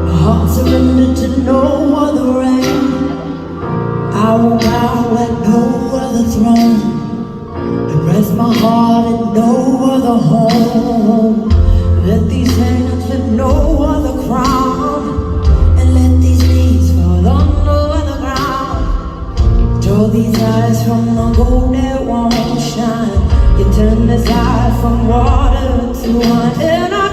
My heart surrendered to no other reign. I will bow at no other throne. And rest my heart at no other home. Let these hands lift no other crown. And let these knees fall on no other ground. Draw these eyes from the gold that won't shine. You turn this eye from water to wine. And I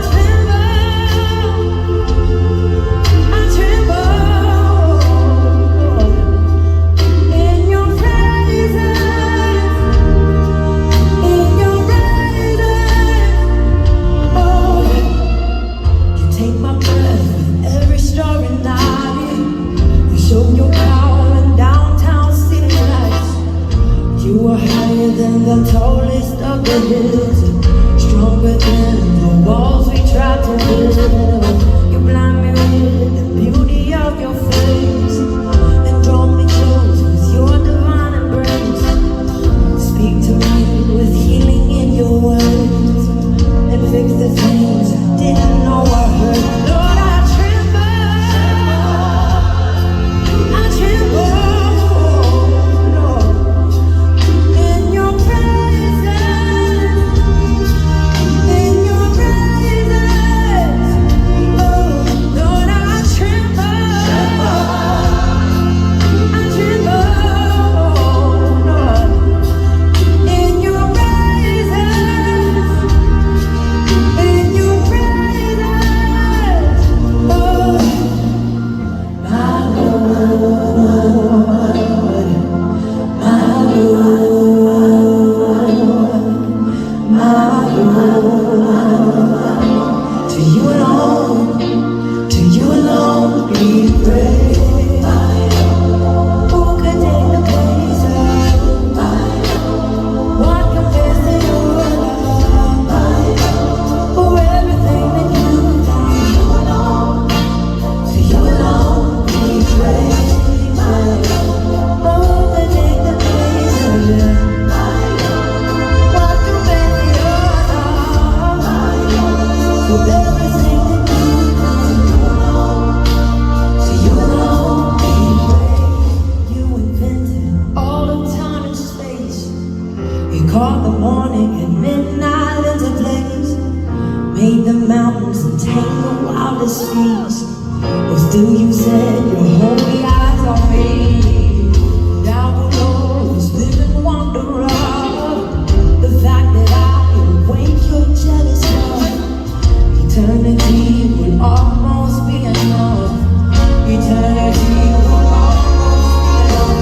than the tallest of the hills, stronger than the walls we tried to build. You blind me with the beauty of your face, and draw me close with your divine embrace. Speak to me with healing in your words, and fix the things I didn't know I heard. Lord, I tremble. Caught the morning and midnight into place, made the mountains and tamed the wildest seas. But still you said your holy eyes on me. Down below this living wonder of the fact that I awake your jealous love. Eternity will almost be enough. Eternity will almost be enough.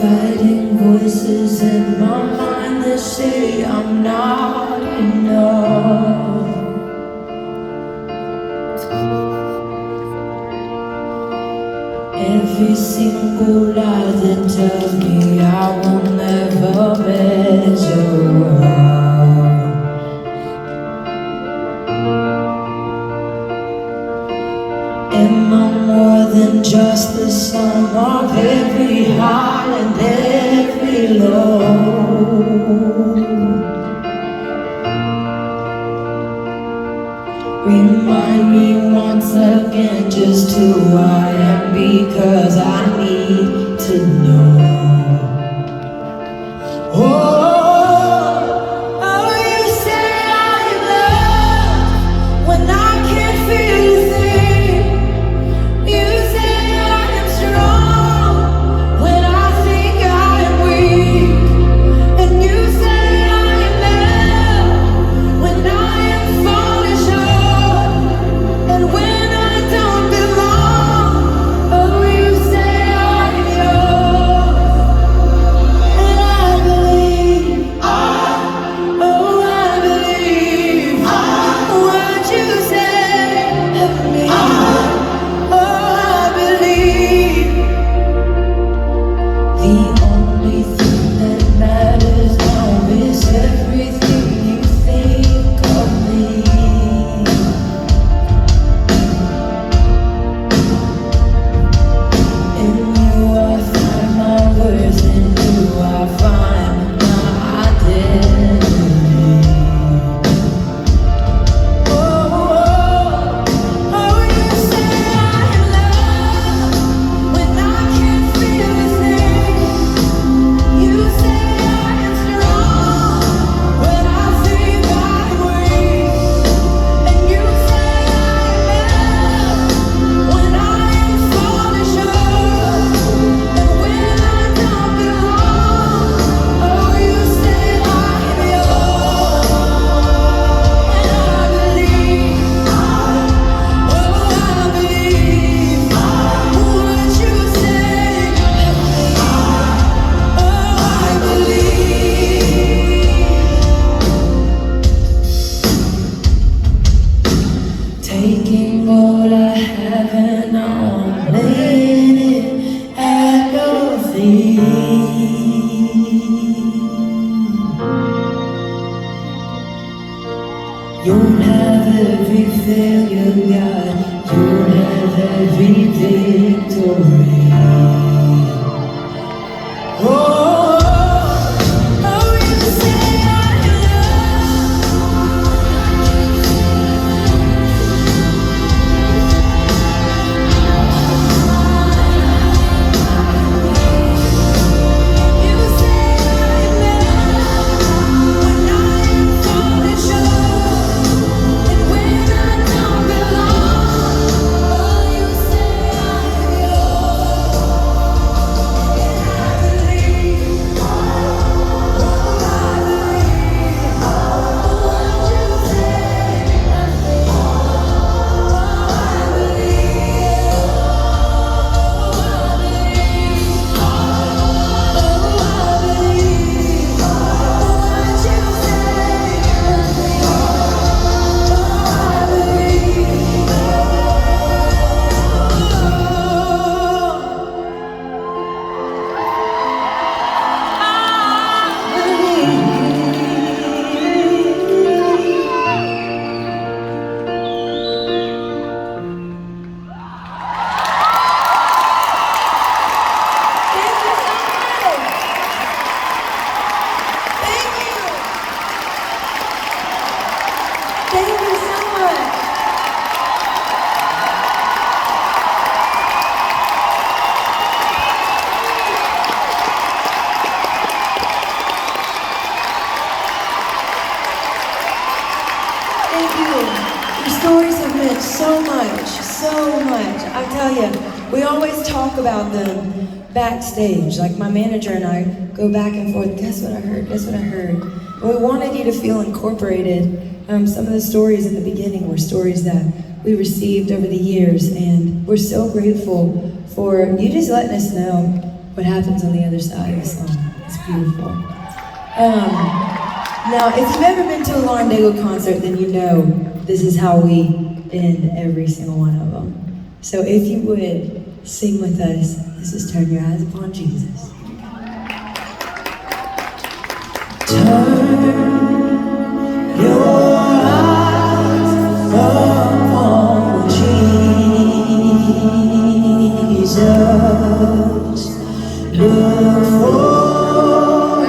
fighting voices in my mind that say I'm not enough. Every single lie that tells me I will never measure up. Am I more than just the sum of every high and every low? Remind me once again just who I am, because I need to know. Oh, you say I'm loved when I can't feel a thing. You say I am strong when I think I am weak. And you say I am loved when I am falling short. And when I don't belong, oh, you say I'm yours. And I believe, oh, I believe what you say of me. Oh, I believe the only thing that matters now is everything you think of me. In you I find my worth, in you I find my identity. Oh, you say I am loved when I can't feel a thing. You say I am strong when I think I'm weak. And you say I am loved when I am falling short. And when I don't belong, oh, you say I am yours. And I believe, oh, I believe what you say of me. Oh, I believe. Taking all I have and now I'm laying it at your feet. You'll have every failure, God. You'll have every victory. Oh, you say I You say I love when I am falling short. And when I don't belong, oh, you say I'm yours. And I believe, oh, I believe what you say of me. Oh, I believe, oh, I believe, oh, I believe what you say of me. Oh, I believe, Thank you so much. Thank you. Your stories have meant so much, so much. I tell you, we always talk about them backstage. Like my manager and I go back and forth. Guess what I heard? Guess what I heard? And we wanted you to feel incorporated. Some of the stories in the beginning were stories that we received over the years, and we're so grateful for you just letting us know what happens on the other side of the song. It's beautiful. Now, if you've ever been to a Lauren Daigle concert, then you know this is how we end every single one of them. So if you would sing with us, this is Turn Your Eyes Upon Jesus. Turn your eyes upon Jesus. Look for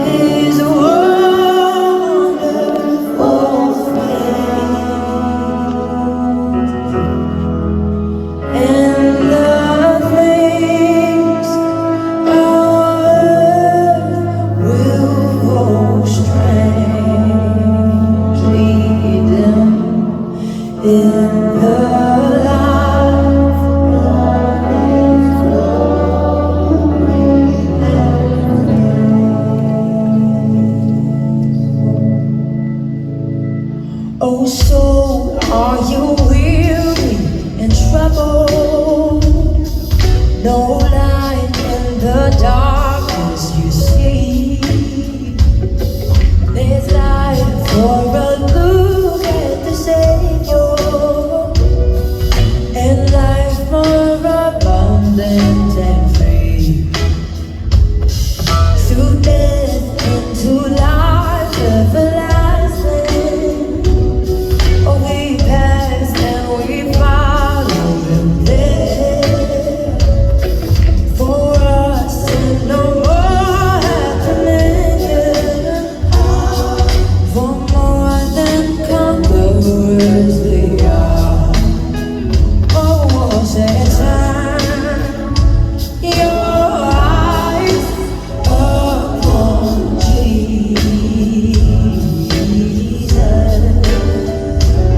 His wonderful face, and the things of earth will grow strangely dim in the light of His glory. Oh, soul, are you weary and troubled? No light in the darkness you see. There's light for a look at the Savior, and life more abundant and free. Through death into life everlasting, oh, we pass and we follow Him there. For us and no more happening, for more than conquerors we are. Oh, say turn your eyes upon Jesus.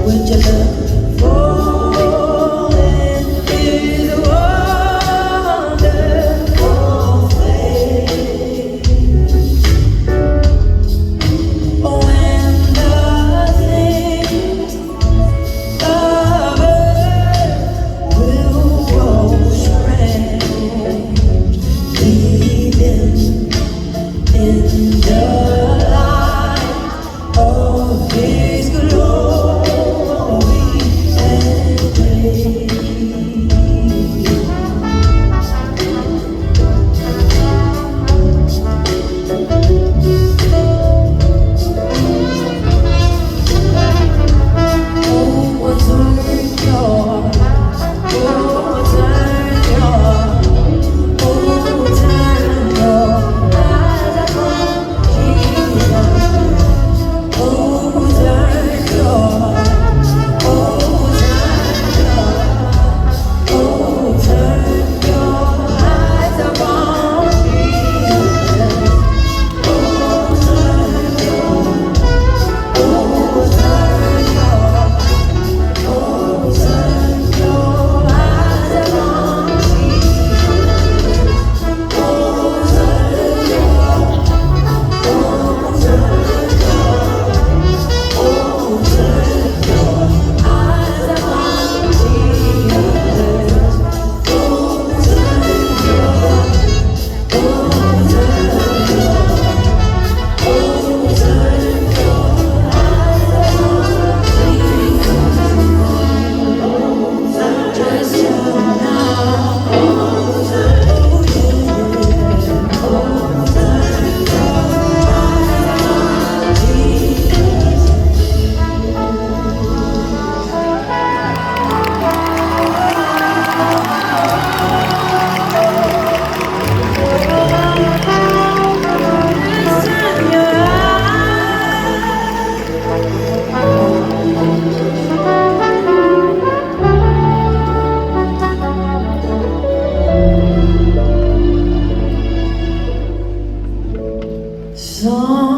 Would you look for in His wonderful face? When the things of earth will grow strange, even in the light of His glory and grace.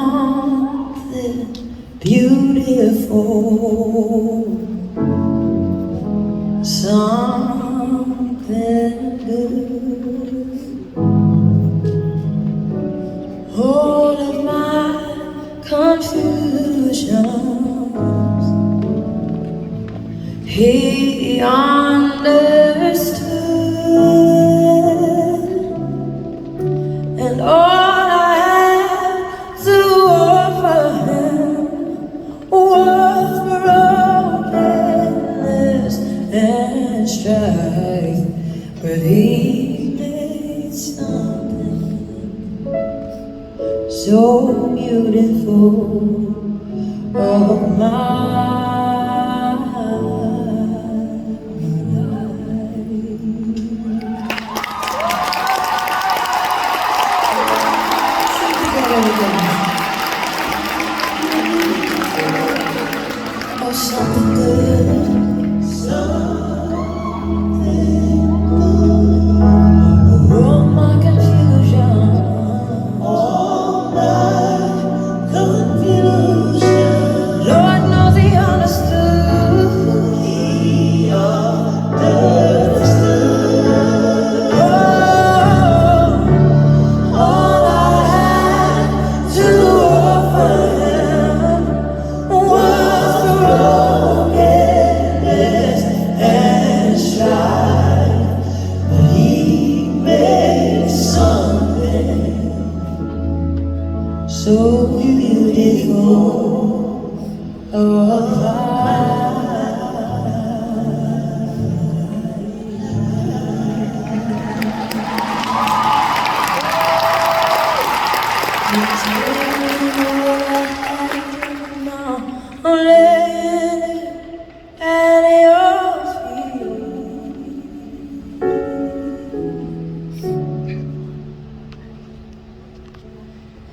Something beautiful, something good. All of my confusions, He understood. He made something so beautiful of my oh, something good, all my confusion, Lord knows He understood. Oh, all I had to offer Him was the brokenness and strife, but He made something so beautiful of at your feet.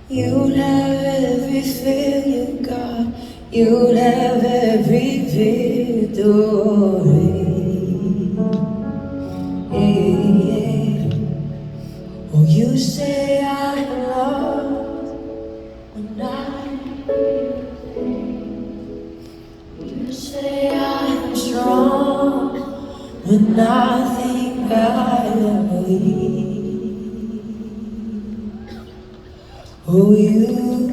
You'd have every failure, God. You'd have every victory. Yeah. Oh, you say I'm loved when you say I'm strong when I think I am weak. Oh, you